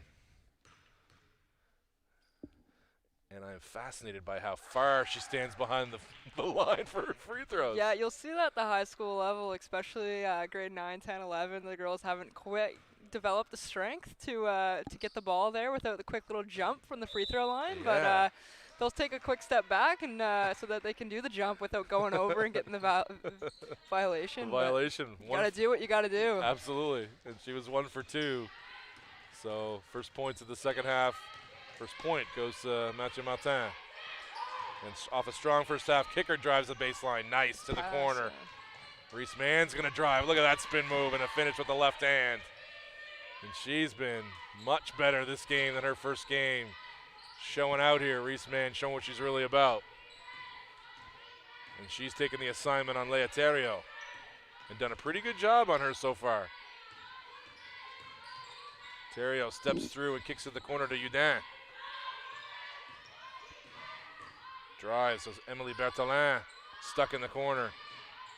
And I'm fascinated by how far she stands behind the line for free throws. Yeah, you'll see that at the high school level, especially grade 9, 10, 11. The girls haven't quite developed the strength to get the ball there without the quick little jump from the free throw line. Yeah. But they'll take a quick step back and so that they can do the jump without going over and getting the violation. The violation. You got to do what you got to do. Absolutely. And she was 1 for 2. So first points of the second half. First point goes to Mathieu Martin. And off a strong first half, kicker drives the baseline. Nice to the corner. Reese Mann's going to drive. Look at that spin move and a finish with the left hand. And she's been much better this game than her first game. Showing out here, Reese Mann showing what she's really about. And she's taken the assignment on Leoterio and done a pretty good job on her so far. Terrio steps through and kicks to the corner to Uden. Drives, so Emily Berthelin stuck in the corner.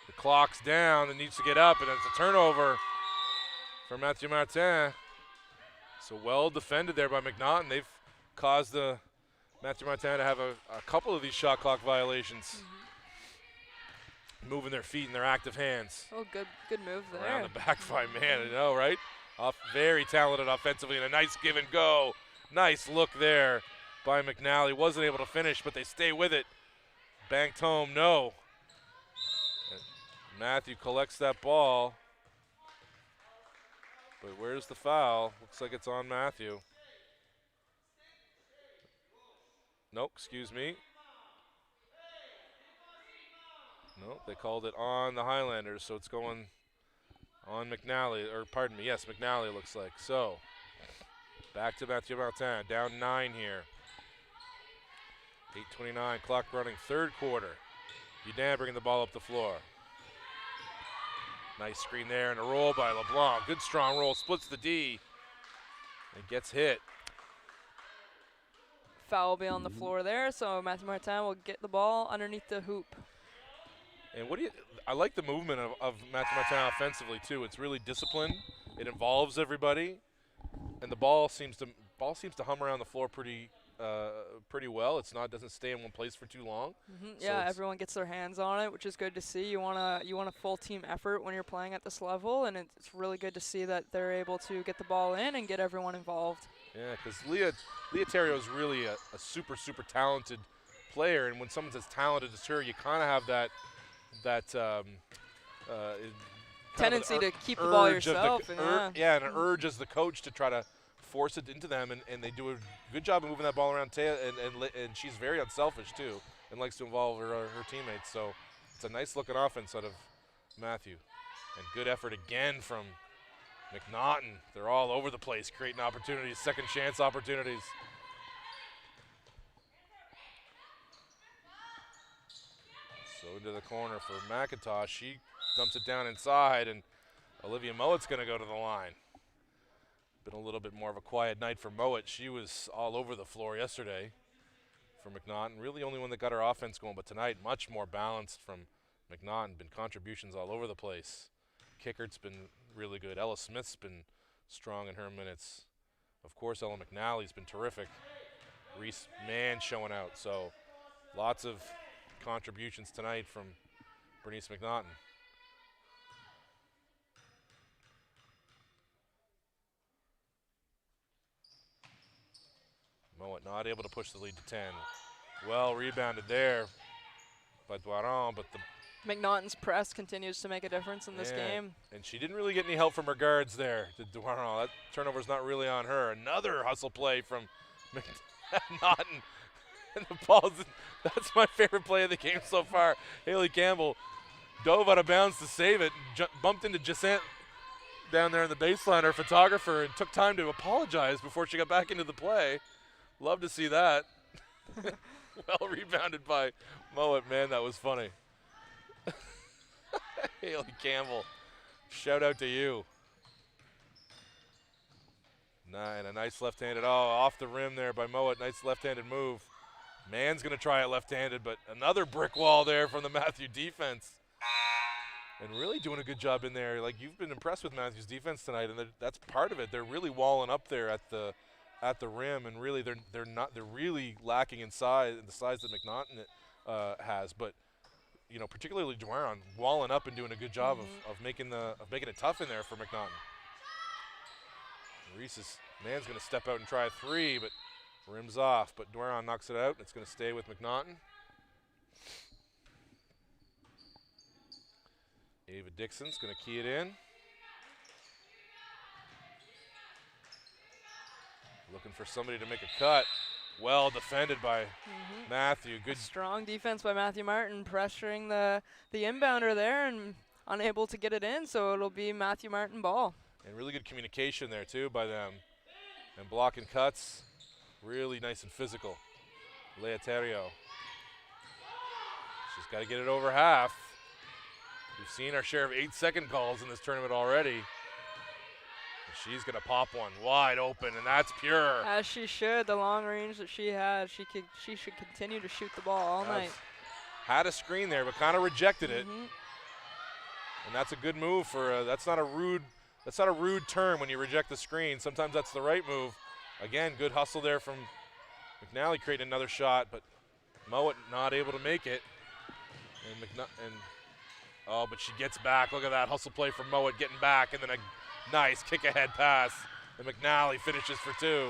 The clock's down and needs to get up, and it's a turnover for Mathieu Martin. So well defended there by McNaughton. They've caused the Mathieu Martin to have a couple of these shot clock violations. Moving their feet and their active hands. Oh, good move there. Around the back by man, I know, right? Very talented offensively and a nice give and go. Nice look there by McNally. Wasn't able to finish, but they stay with it. Banked home, no. And Matthew collects that ball. But where's the foul? Looks like it's on Matthew. Nope, excuse me. Nope, they called it on the Highlanders, so it's going on McNally, or pardon me, yes, McNally looks like. So, back to Mathieu Martin, down 9 here. 8:29, clock running, third quarter. Uden bringing the ball up the floor. Nice screen there and a roll by LeBlanc. Good strong roll, splits the D and gets hit. Foul will be on the floor there, so Mathieu Martin will get the ball underneath the hoop. And I like the movement of Mathieu Martin offensively too. It's really disciplined. It involves everybody, and the ball seems to hum around the floor pretty well. Doesn't stay in one place for too long. So yeah, everyone gets their hands on it, which is good to see. You want a full team effort when you're playing at this level, and it's really good to see that they're able to get the ball in and get everyone involved. Yeah, because Leoterio is really a super talented player, and when someone's as talented as her, you kind of have that tendency to keep the ball yourself. An urge as the coach to try to force it into them, and they do a good job of moving that ball around. And she's very unselfish too, and likes to involve her teammates. So it's a nice looking offense out of Matthew, and good effort again from McNaughton. They're all over the place, creating opportunities, second chance opportunities. So into the corner for McIntosh. She dumps it down inside, and Olivia Mowatt's going to go to the line. Been a little bit more of a quiet night for Mowat. She was all over the floor yesterday for McNaughton. Really the only one that got her offense going, but tonight much more balanced from McNaughton. Been contributions all over the place. Kickert's been really good. Ella Smith's been strong in her minutes. Of course, Ella McNally's been terrific. Reese Mann showing out. So lots of contributions tonight from Bernice McNaughton. Mowat not able to push the lead to 10. Well rebounded there by Doiron, but the McNaughton's press continues to make a difference in this game. And she didn't really get any help from her guards there. Doiron, that turnover's not really on her. Another hustle play from McNaughton. And the ball's, that's my favorite play of the game so far. Haley Campbell dove out of bounds to save it, bumped into Jacint down there in the baseline, our photographer, and took time to apologize before she got back into the play. Love to see that. Well rebounded by Mowat. Man, that was funny. Haley Campbell, shout out to you. And a nice left-handed, off the rim there by Mowat. Nice left-handed move. Mann's going to try it left-handed, but another brick wall there from the Matthew defense. And really doing a good job in there. Like, you've been impressed with Matthew's defense tonight, and that's part of it. They're really walling up there at the rim, and really they're really lacking in size, the size that McNaughton has. But you know, particularly Doiron walling up and doing a good job of making it tough in there for McNaughton. Mann's going to step out and try a three, but rims off. But Doiron knocks it out, and it's going to stay with McNaughton. Ava Dixon's going to key it in. Looking for somebody to make a cut. Well defended by Matthew. Good strong defense by Matthew Martin, pressuring the inbounder there and unable to get it in, so it'll be Matthew Martin ball. And really good communication there too by them. And blocking cuts, really nice and physical. Leotario. She's got to get it over half. We've seen our share of 8-second calls in this tournament already. She's going to pop one wide open, and that's pure. As she should. The long range that she has, she should continue to shoot the ball all night. Had a screen there, but kind of rejected it. And that's a good move for that's not a rude turn when you reject the screen. Sometimes that's the right move. Again, good hustle there from McNally, creating another shot, but Mowat not able to make it. But she gets back. Look at that hustle play from Mowat getting back, and then a nice kick-ahead pass, and McNally finishes for two.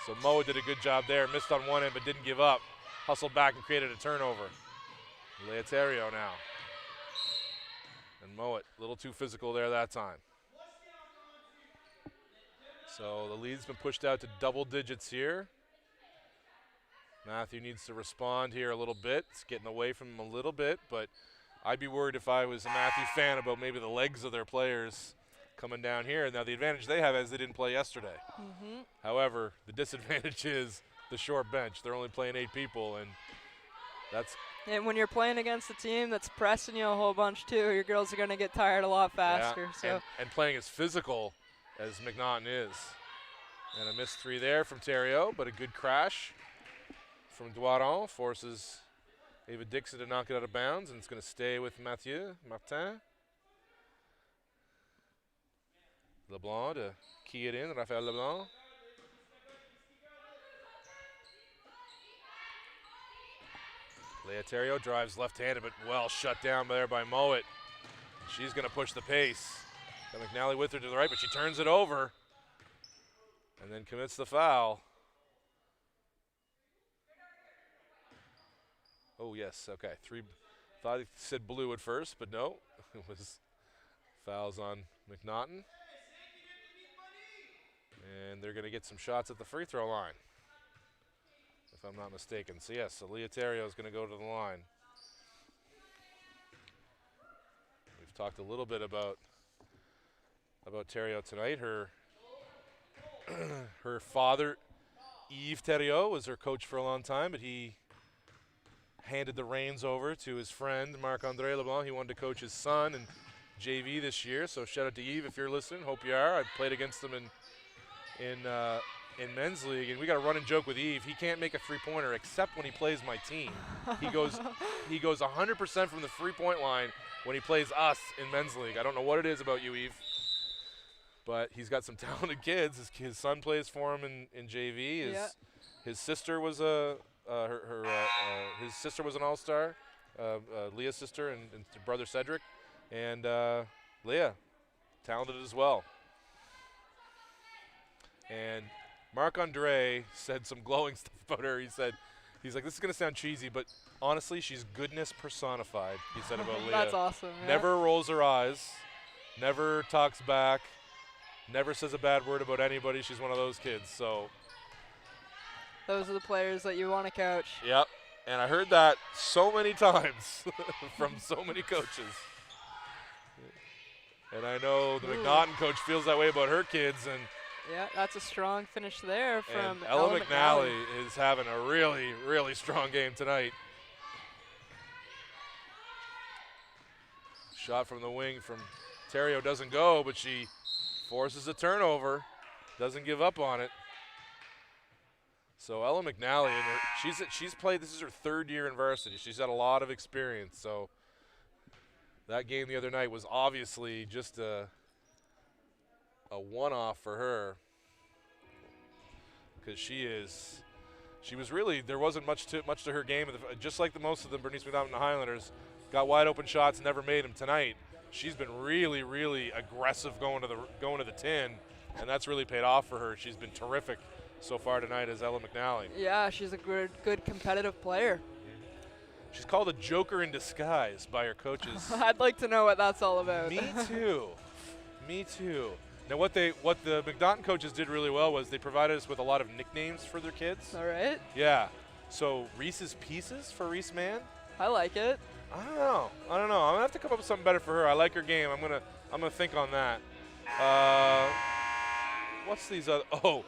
So Mowat did a good job there. Missed on one end, but didn't give up. Hustled back and created a turnover. Leotario now. And Mowat, a little too physical there that time. So the lead's been pushed out to double digits here. Matthew needs to respond here a little bit. It's getting away from him a little bit, but I'd be worried if I was a Matthew fan about maybe the legs of their players coming down here. Now the advantage they have is they didn't play yesterday. However, the disadvantage is the short bench. They're only playing 8 people, and that's. And when you're playing against a team that's pressing you a whole bunch too, your girls are going to get tired a lot faster. Yeah, and playing as physical as McNaughton is. And a missed three there from Thériault, but a good crash from Doiron forces Ava Dixon to knock it out of bounds, and it's going to stay with Mathieu Martin. LeBlanc to key it in, Raphael LeBlanc. Leotario drives left-handed, but well shut down there by Mowat. She's going to push the pace. Got McNally with her to the right, but she turns it over and then commits the foul. Oh, yes, okay. Thought it said blue at first, but no. It was fouls on McNaughton. And they're going to get some shots at the free throw line, if I'm not mistaken. So, yes, so Leotario is going to go to the line. We've talked a little bit about Thériault tonight. Her father, Yves Thériault, was her coach for a long time, but he handed the reins over to his friend, Marc-André Leblanc. He wanted to coach his son in JV this year, so shout out to Yves if you're listening. Hope you are. I played against him in men's league, and we got a running joke with Yves. He can't make a three-pointer except when he plays my team. He goes 100% from the three-point line when he plays us in men's league. I don't know what it is about you, Yves, but he's got some talented kids. His son plays for him in JV. His sister was his sister was an all-star, Leah's sister, and brother Cedric, and Leah, talented as well. And Marc-Andre said some glowing stuff about her. He's like, this is going to sound cheesy, but honestly, she's goodness personified, he said about Leah. That's awesome. Yeah. Never rolls her eyes, never talks back, never says a bad word about anybody. She's one of those kids, so. Those are the players that you want to coach. Yep, and I heard that so many times from so many coaches. And I know the Moncton coach feels that way about her kids. And yeah, that's a strong finish there from Ella McNally is having a really, really strong game tonight. Shot from the wing from Terrio doesn't go, but she forces a turnover, doesn't give up on it. So Ella McNally, she's played, this is her 3rd year in varsity. She's had a lot of experience, so that game the other night was obviously just a one-off for her, because she was really, there wasn't much to her game. Just like most of the Bernice McDonald Highlanders, got wide open shots, never made them. Tonight, she's been really, really aggressive going to the tin, and that's really paid off for her. She's been terrific so far tonight as Ella McNally. Yeah, she's a good competitive player. She's called a joker in disguise by her coaches. I'd like to know what that's all about. Me too. Me too. Now what the McDonald coaches did really well was they provided us with a lot of nicknames for their kids. All right. Yeah. So Reese's Pieces for Reese Mann. I like it. I don't know. I'm gonna have to come up with something better for her. I like her game. I'm gonna think on that. What's these other? Oh.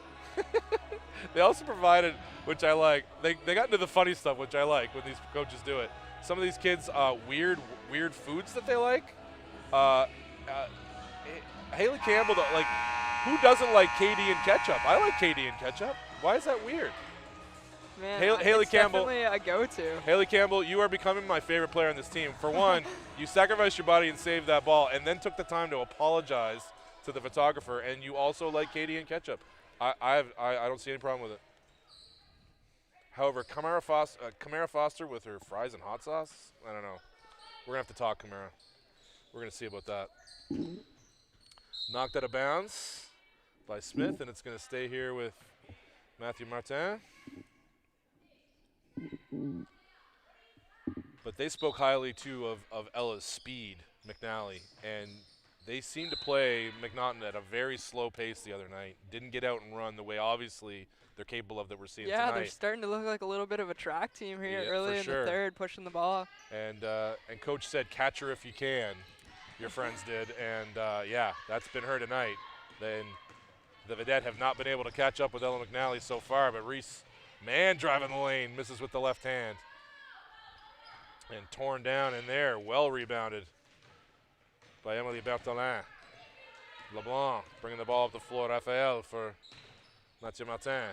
They also provided, which I like, they got into the funny stuff, which I like when these coaches do it. Some of these kids, weird foods that they like. Haley Campbell, like, who doesn't like KD and ketchup? I like KD and ketchup. Why is that weird? Man, Haley it's Campbell, definitely a go-to. Haley Campbell, you are becoming my favorite player on this team. For one, you sacrificed your body and saved that ball, and then took the time to apologize to the photographer, and you also like KD and ketchup. I don't see any problem with it. However, Kamara Foster with her fries and hot sauce, I don't know. We're going to have to talk, Kamara. We're going to see about that. Knocked out of bounds by Smith, and it's going to stay here with Matthew Martin. But they spoke highly, too, of Ella's speed, McNally, and they seemed to play McNaughton at a very slow pace the other night. Didn't get out and run the way, obviously, they're capable of that we're seeing tonight. Yeah, they're starting to look like a little bit of a track team here early in the third, pushing the ball. And Coach said, catch her if you can, your friends did. And, yeah, that's been her tonight. Then the Vedette have not been able to catch up with Ella McNally so far, but Reese Mann driving the lane, misses with the left hand. And torn down in there, well rebounded by Emily Berthelin. LeBlanc bringing the ball up the floor. Raphael for Mathieu Martin.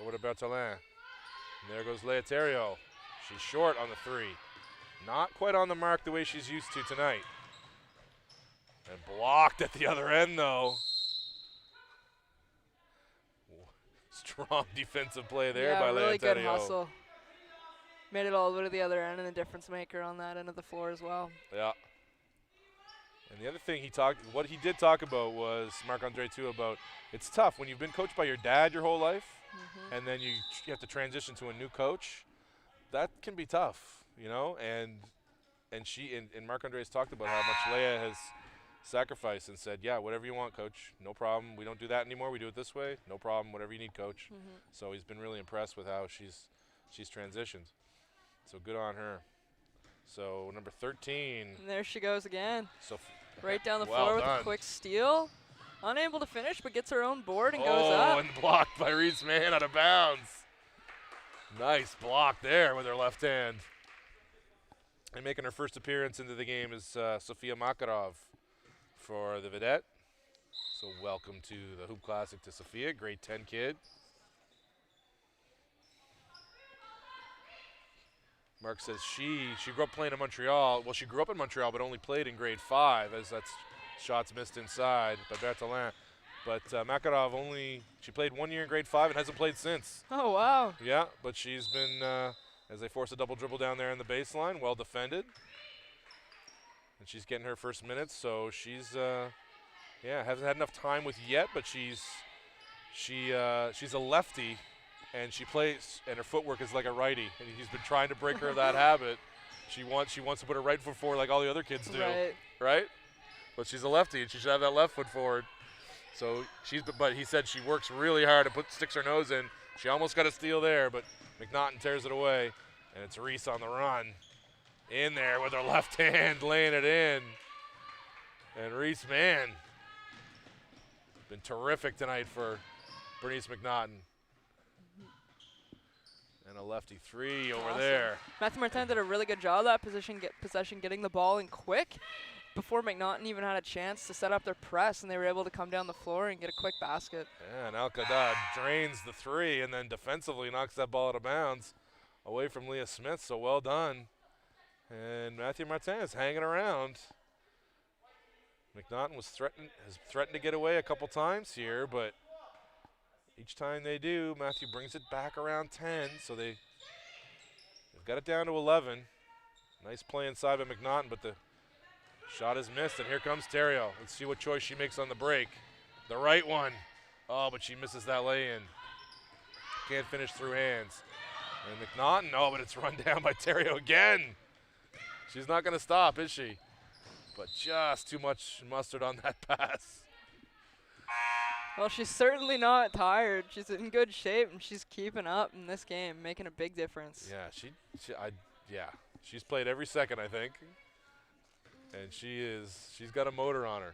Over to Berthelin. And there goes Leah Terrio. She's short on the three. Not quite on the mark the way she's used to tonight. And blocked at the other end, though. Strong defensive play there by Leah Terrio. Yeah, really good hustle. Made it all the way to the other end, and the difference maker on that end of the floor as well. Yeah. And the other thing what he did talk about was, Marc-Andre too, about it's tough when you've been coached by your dad your whole life, and then you have to transition to a new coach. That can be tough, you know. And Marc-Andre has talked about how much Leah has sacrificed and said, yeah, whatever you want, coach, no problem. We don't do that anymore. We do it this way, no problem. Whatever you need, coach. So he's been really impressed with how she's transitioned. So good on her. So number 13. And there she goes again. So right down the well floor with done. a quick steal. Unable to finish, but gets her own board and goes up. Oh, and blocked by Reese Mann out of bounds. Nice block there with her left hand. And making her first appearance into the game is Sofia Makarov for the Vedette. So welcome to the Hoop Classic to Sofia, grade 10 kid. Mark says she grew up playing in Montreal. Well, she grew up in Montreal, but only played in grade 5, as that's shots missed inside by Berthelin. But Makarov she played 1 year in grade 5 and hasn't played since. Oh, wow. Yeah, but she's been, as they force a double dribble down there in the baseline, well defended. And she's getting her first minutes, so she's, hasn't had enough time with yet, but she's she's a lefty, and she plays, and her footwork is like a righty, and he's been trying to break her of that habit. She wants to put her right foot forward like all the other kids do, right? But she's a lefty, and she should have that left foot forward. So but he said she works really hard and sticks her nose in. She almost got a steal there, but McNaughton tears it away, and it's Reese on the run. In there with her left hand, laying it in. And Reese, man, been terrific tonight for Bernice McNaughton. And a lefty three over there. Matthew Martin did a really good job of that possession, getting the ball in quick before McNaughton even had a chance to set up their press, and they were able to come down the floor and get a quick basket. Yeah, and Al-Qadad drains the three and then defensively knocks that ball out of bounds away from Leah Smith, so well done. And Matthew Martin is hanging around. McNaughton has threatened to get away a couple times here, but each time they do, Matthew brings it back around 10, so they've got it down to 11. Nice play inside by McNaughton, but the shot is missed, and here comes Terrio. Let's see what choice she makes on the break. The right one. Oh, but she misses that lay-in. Can't finish through hands. And McNaughton, oh, but it's run down by Terrio again. She's not going to stop, is she? But just too much mustard on that pass. Well, she's certainly not tired. She's in good shape, and she's keeping up in this game, making a big difference. Yeah, she's played every second, I think. And she's got a motor on her.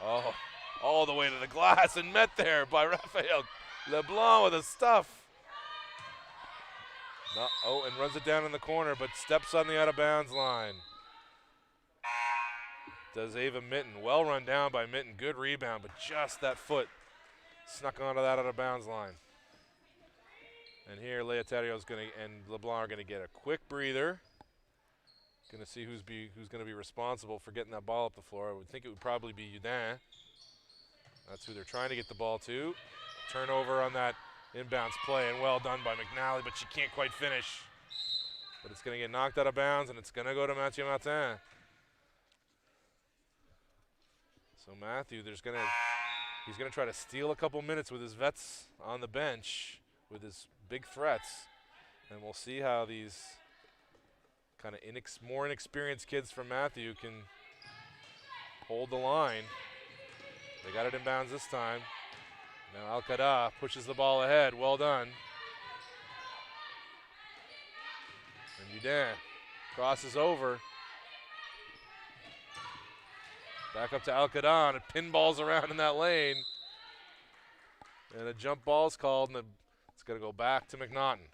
Oh, all the way to the glass and met there by Raphael LeBlanc with the stuff. No, oh, and runs it down in the corner, but steps on the out-of-bounds line. Does Ava Mitten. Well run down by Mitten. Good rebound, but just that foot snuck onto that out-of-bounds line. And here, Leah Terrio's and LeBlanc are going to get a quick breather. Going to see who's going to be responsible for getting that ball up the floor. I would think it would probably be Udin. That's who they're trying to get the ball to. Turnover on that inbounds play, and well done by McNally, but she can't quite finish. But it's going to get knocked out of bounds, and it's going to go to Mathieu Martin. So Matthew, he's going to try to steal a couple minutes with his vets on the bench, with his big threats, and we'll see how these kind of more inexperienced kids from Matthew can hold the line. They got it in bounds this time. Now Al-Qadda pushes the ball ahead. Well done. And Udin crosses over. Back up to Al-Qadda, and it pinballs around in that lane. And a jump ball's called, and it's going to go back to McNaughton.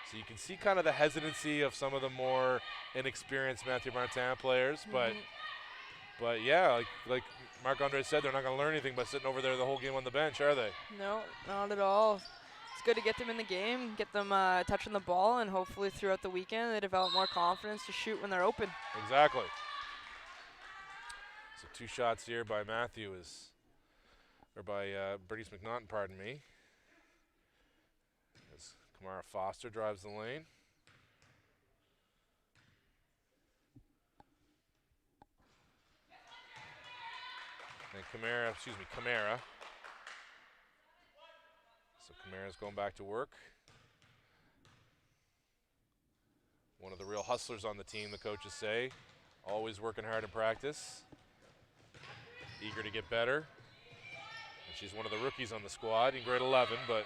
So you can see kind of the hesitancy of some of the more inexperienced Mathieu Martin players, but yeah, like Marc-Andre said, they're not going to learn anything by sitting over there the whole game on the bench, are they? No, not at all. It's good to get them in the game, get them touching the ball, and hopefully throughout the weekend they develop more confidence to shoot when they're open. Exactly. So 2 shots here by Bernice McNaughton, pardon me. As Kamara Foster drives the lane. And Kamara. So Kamara's going back to work. One of the real hustlers on the team, the coaches say. Always working hard in practice. Eager to get better. And she's one of the rookies on the squad in grade 11, but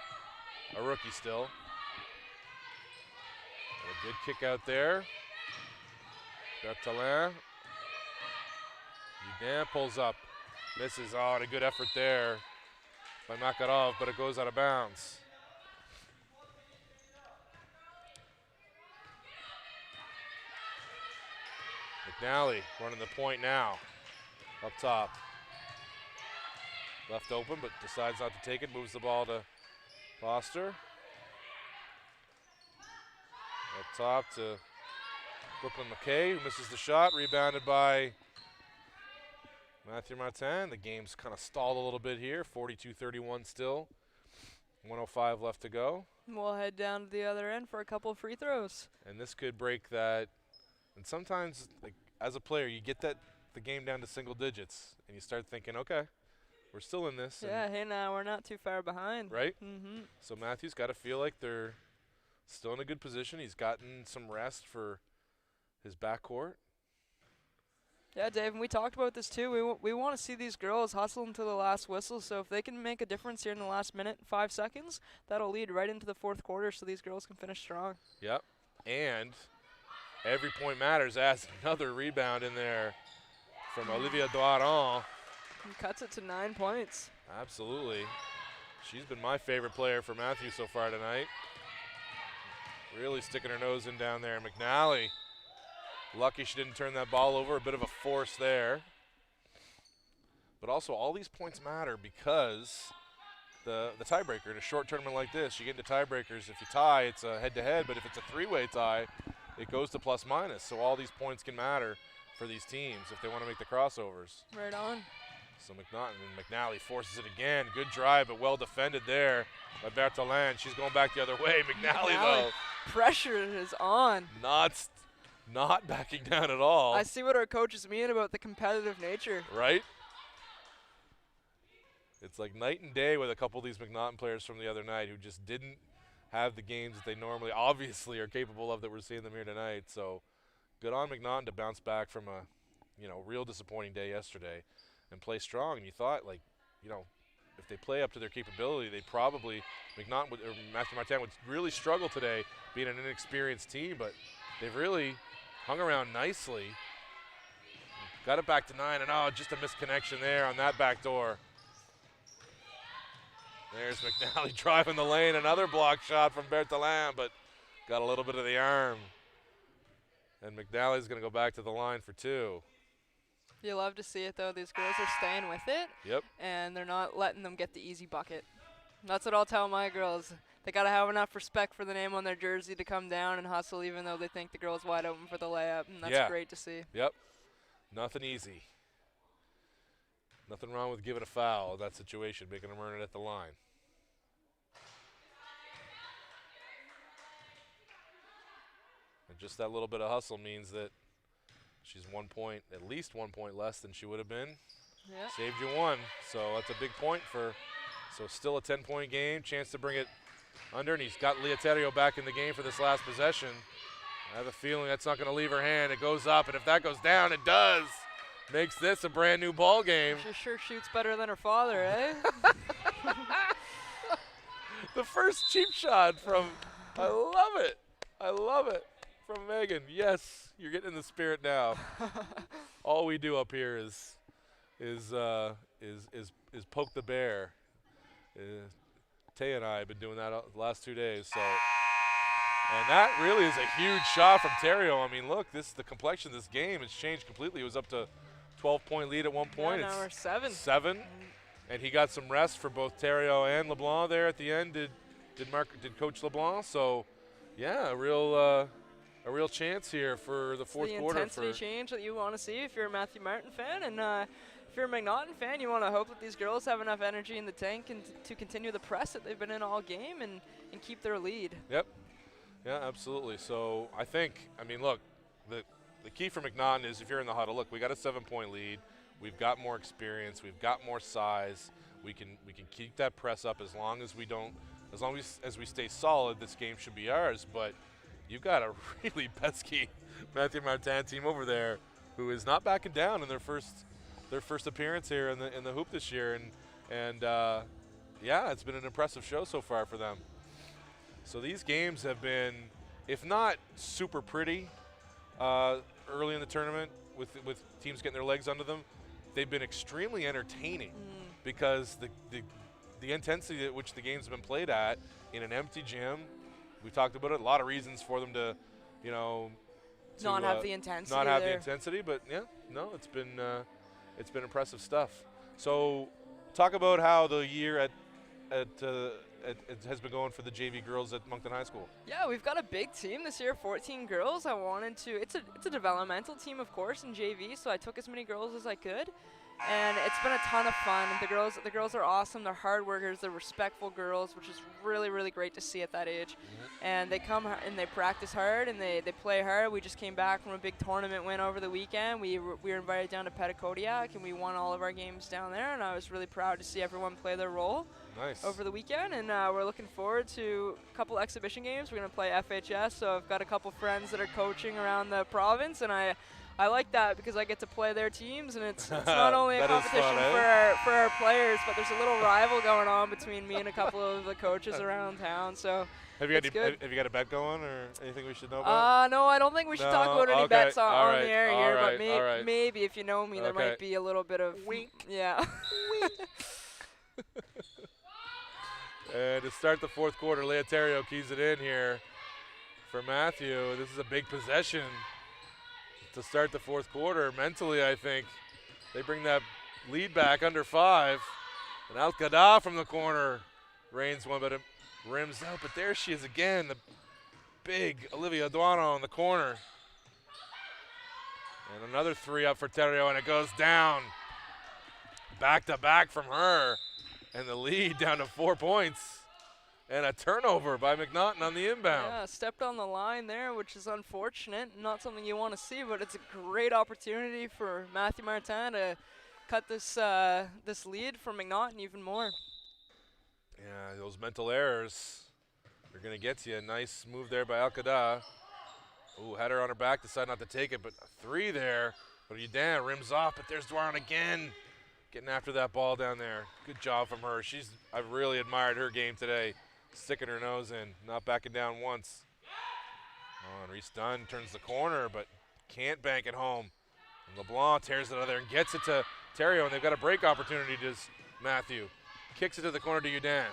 a rookie still. And a good kick out there. Berthelin. Udin pulls up. Misses. Oh, and a good effort there by Makarov, but it goes out of bounds. McNally running the point now. Up top. Left open, but decides not to take it. Moves the ball to Foster. Up top to Brooklyn McKay, who misses the shot. Rebounded by Mathieu Martin. The game's kind of stalled a little bit here. 42-31 still. 1:05 left to go. We'll head down to the other end for a couple of free throws. And this could break that And sometimes, like as a player, you get the game down to single digits, and you start thinking, okay, we're still in this. Yeah, hey, now we're not too far behind. Right? Mm-hmm. So Matthew's got to feel like they're still in a good position. He's gotten some rest for his backcourt. Yeah, Dave, and we talked about this too. We want to see these girls hustle until the last whistle, so if they can make a difference here in the last minute, 5 seconds, that'll lead right into the fourth quarter so these girls can finish strong. Yep. And every point matters as another rebound in there from Olivia Doiron. He cuts it to 9 points. Absolutely. She's been my favorite player for Matthew so far tonight. Really sticking her nose in down there. McNally, lucky she didn't turn that ball over. A bit of a force there. But also all these points matter because the tiebreaker in a short tournament like this, you get into tiebreakers. If you tie, it's a head-to-head, but if it's a three-way tie, it goes to plus-minus. So all these points can matter for these teams if they want to make the crossovers. Right on. So McNally forces it again. Good drive, but well defended there by Bertolin. She's going back the other way. McNally though. Pressure is on. Not backing down at all. I see what our coaches mean about the competitive nature. Right? It's like night and day with a couple of these McNaughton players from the other night who just didn't have the games that they normally obviously are capable of that we're seeing them here tonight. So good on McNaughton to bounce back from a real disappointing day yesterday and play strong. And you thought, like, if they play up to their capability, they probably Matthew Moncton would really struggle today being an inexperienced team, but they've really hung around nicely. Got it back to 9, and just a misconnection there on that back door. There's McNally driving the lane, another block shot from Bertolin, but got a little bit of the arm. And McNally's going to go back to the line for 2. You love to see it, though. These girls are staying with it. Yep. And they're not letting them get the easy bucket. That's what I'll tell my girls. They got to have enough respect for the name on their jersey to come down and hustle even though they think the girl's wide open for the layup. And that's great to see. Yep. Nothing easy. Nothing wrong with giving a foul in that situation, making them earn it at the line. And just that little bit of hustle means that she's at least 1 point less than she would have been. Yep. Saved you 1, so that's a big point so still a 10-point game, chance to bring it under, and he's got Leoterio back in the game for this last possession. I have a feeling that's not going to leave her hand. It goes up, and if that goes down, it does. Makes this a brand new ball game. She sure shoots better than her father, eh? The first cheap shot from, I love it, from Megan. Yes, you're getting in the spirit now. All we do up here is poke the bear. Tay and I have been doing that the last 2 days, so. And that really is a huge shot from Terrio. I mean, look, the complexion of this game has changed completely. It was up to 12-point lead at one point. Yeah, now we're 7. 7, and he got some rest for both Terrio and LeBlanc there at the end. Did Coach LeBlanc? So, yeah, a real chance here for the fourth quarter. The intensity change that you want to see if you're a Matthew Martin fan, and if you're a McNaughton fan, you want to hope that these girls have enough energy in the tank and to continue the press that they've been in all game and keep their lead. Yep. Yeah, absolutely. So I mean, look, the key for McNaughton is if you're in the huddle, look, we got a 7-point lead. We've got more experience. We've got more size. We can keep that press up as long as we stay solid. This game should be ours. But you've got a really pesky Matthew Martin team over there who is not backing down in their first appearance here in the hoop this year. And yeah, it's been an impressive show so far for them. So these games have been, if not super pretty early in the tournament with teams getting their legs under them, they've been extremely entertaining because the intensity at which the games have been played at in an empty gym, we talked about it, a lot of reasons for them to not have the intensity. Not have the intensity, but yeah, no, it's been impressive stuff. So talk about how the year it has been going for the JV girls at Moncton High School. Yeah, we've got a big team this year, 14 girls. It's a developmental team, of course, in JV, so I took as many girls as I could. and it's been a ton of fun. The girls are awesome. They're hard workers. They're respectful girls, which is really, really great to see at that age. And they come and they practice hard and they play hard. We just came back from a big tournament win over the weekend. We were invited down to Petitcodiac and we won all of our games down there. And I was really proud to see everyone play their role. Nice. Over the weekend, and we're looking forward to a couple exhibition games. We're going to play FHS, so I've got a couple friends that are coaching around the province, and I like that because I get to play their teams, and it's not only a competition for our players, but there's a little rival going on between me and a couple of the coaches around town. So have you got a bet going or anything we should know about? No, I don't think we should talk about any bets on the air here, but maybe if you know me, there might be a little bit of wink. Yeah. And to start the fourth quarter, Leotario keys it in here for Matthew. This is a big possession to start the fourth quarter. Mentally, I think they bring that lead back under 5. And Alcada from the corner reigns one, but it rims out. But there she is again, the big Olivia Duano in the corner. And another 3 up for Terrio, and it goes down. Back to back from her. And the lead down to 4 points. And a turnover by McNaughton on the inbound. Yeah, stepped on the line there, which is unfortunate. Not something you want to see, but it's a great opportunity for Matthew Martin to cut this this lead from McNaughton even more. Yeah, those mental errors are going to get to you. Nice move there by Alcada. Ooh, had her on her back, decided not to take it, but a 3 there. But Udan rims off, but there's Dwaron again. Getting after that ball down there. Good job from her. I've really admired her game today. Sticking her nose in, not backing down once. Oh, and Reese Dunn turns the corner, but can't bank it home. And LeBlanc tears it out of there and gets it to Terrio, and they've got a break opportunity to Matthew. Kicks it to the corner to Udan.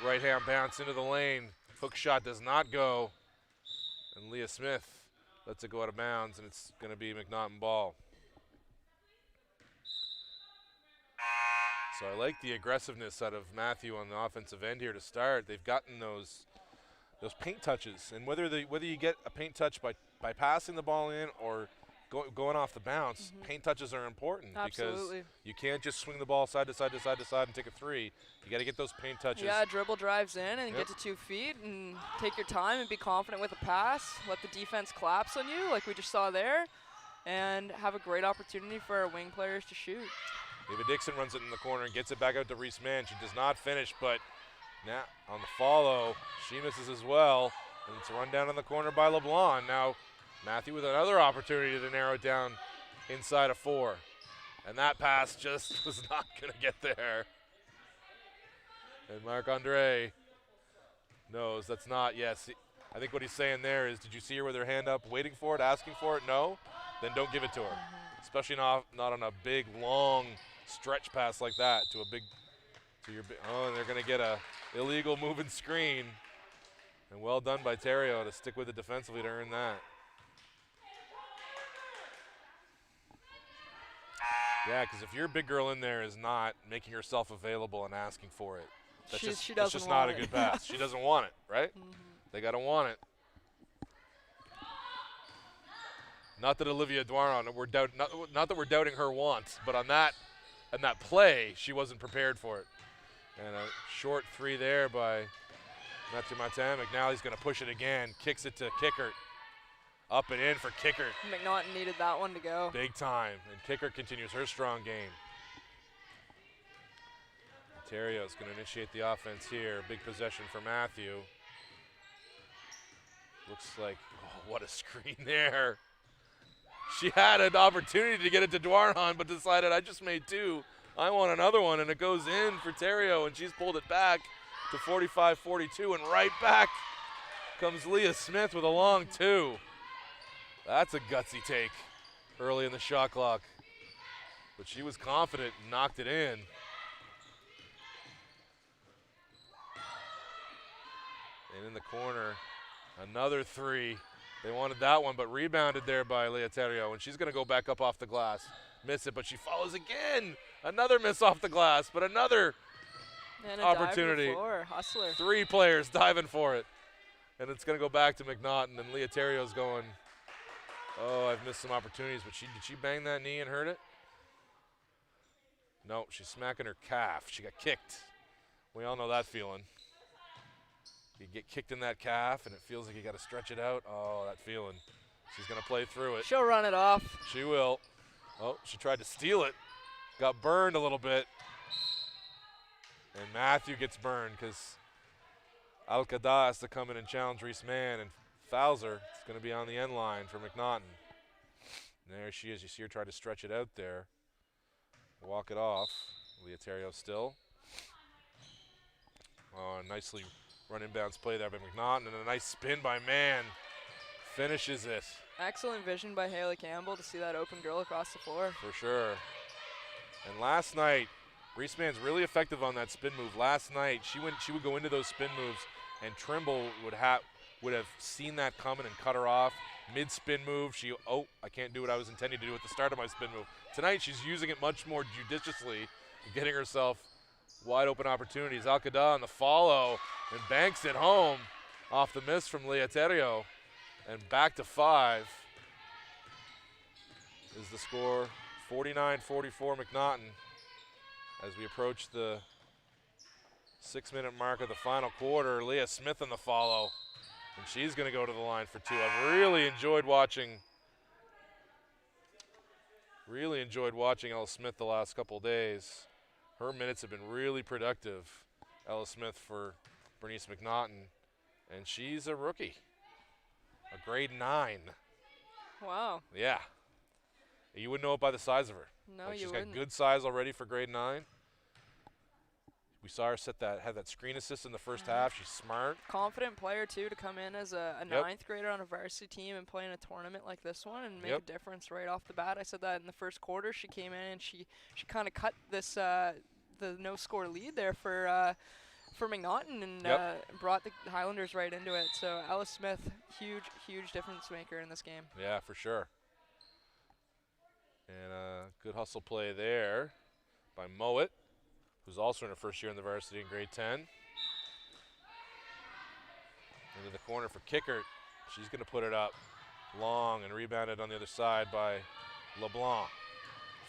Right hand bounce into the lane. Hook shot does not go. And Leah Smith lets it go out of bounds, and it's going to be McNaughton ball. So I like the aggressiveness out of Matthew on the offensive end here to start. They've gotten those paint touches, and whether you get a paint touch by passing the ball in or going off the bounce, paint touches are important. Absolutely. Because you can't just swing the ball side to side to side to side and take a 3. You got to get those paint touches. Yeah, dribble drives in and get to 2 feet and take your time and be confident with a pass. Let the defense collapse on you like we just saw there, and have a great opportunity for our wing players to shoot. David Dixon runs it in the corner and gets it back out to Reese Mann. She does not finish, but now on the follow, she misses as well. And it's a run down in the corner by LeBlanc. Now Matthew with another opportunity to narrow it down inside of 4. And that pass just was not going to get there. And Marc-Andre knows that's not, yes. I think what he's saying there is, did you see her with her hand up waiting for it, asking for it? No? Then don't give it to her. Especially not on a big, long stretch pass like that to and they're going to get a illegal moving screen. And well done by Terrio to stick with it defensively to earn that. Yeah, because if your big girl in there is not making herself available and asking for it, that's just not a good pass. She doesn't want it, right? They got to want it. Not that Olivia Duaron, not that we're doubting her wants, but on that play, she wasn't prepared for it. And a short 3 there by Matthew Martin. McNally's going to push it again, kicks it to Kickert. Up and in for Kickert. McNaughton needed that one to go. Big time, and Kickert continues her strong game. Ontario's going to initiate the offense here. Big possession for Matthew. Looks like, oh, what a screen there. She had an opportunity to get it to Dwaron, but decided, I just made 2. I want another one, and it goes in for Terrio, and she's pulled it back to 45-42, and right back comes Leah Smith with a long 2. That's a gutsy take early in the shot clock, but she was confident and knocked it in. And in the corner, another 3. They wanted that one, but rebounded there by Leotario, and she's going to go back up off the glass. Miss it, but she follows again. Another miss off the glass, but another opportunity. Hustler. 3 players diving for it. And it's going to go back to McNaughton, and Leotario's going, oh, I've missed some opportunities, but did she bang that knee and hurt it? No, she's smacking her calf. She got kicked. We all know that feeling. You get kicked in that calf, and it feels like you got to stretch it out. Oh, that feeling. She's going to play through it. She'll run it off. She will. Oh, she tried to steal it. Got burned a little bit. And Matthew gets burned because Alcada has to come in and challenge Reese Mann, and fouls her. It's going to be on the end line for McNaughton. And there she is. You see her try to stretch it out there. Walk it off. Leotario still. Oh, nicely run inbounds play there by McNaughton, and a nice spin by Mann. Finishes it. Excellent vision by Haley Campbell to see that open girl across the floor. For sure. And last night, Reese Mann's really effective on that spin move. Last night, she would go into those spin moves, and Trimble would have seen that coming and cut her off. Mid-spin move, I can't do what I was intending to do at the start of my spin move. Tonight, she's using it much more judiciously, getting herself wide open opportunities. Alcada on the follow and banks it home off the miss from Leotario. And back to 5 is the score, 49-44 McNaughton, as we approach the 6-minute mark of the final quarter. Leah Smith on the follow, and she's going to go to the line for 2. I've really enjoyed watching Ella Smith the last couple of days. Her minutes have been really productive, Ella Smith for Bernice McNaughton, and she's a rookie. A grade 9. Wow. Yeah. You wouldn't know it by the size of her. No, like you she's wouldn't. got good size already for grade 9. We saw her have that screen assist in the first half. She's smart. Confident player, too, to come in as a ninth grader on a varsity team and play in a tournament like this one and make a difference right off the bat. I said that in the first quarter. She came in and she kind of cut this the no-score lead there for McNaughton and brought the Highlanders right into it. So Ella Smith, huge difference maker in this game. Yeah, for sure. And good hustle play there by Mowat, who's also in her first year in the varsity in grade 10. Into the corner for Kickert. She's going to put it up long and rebounded on the other side by LeBlanc.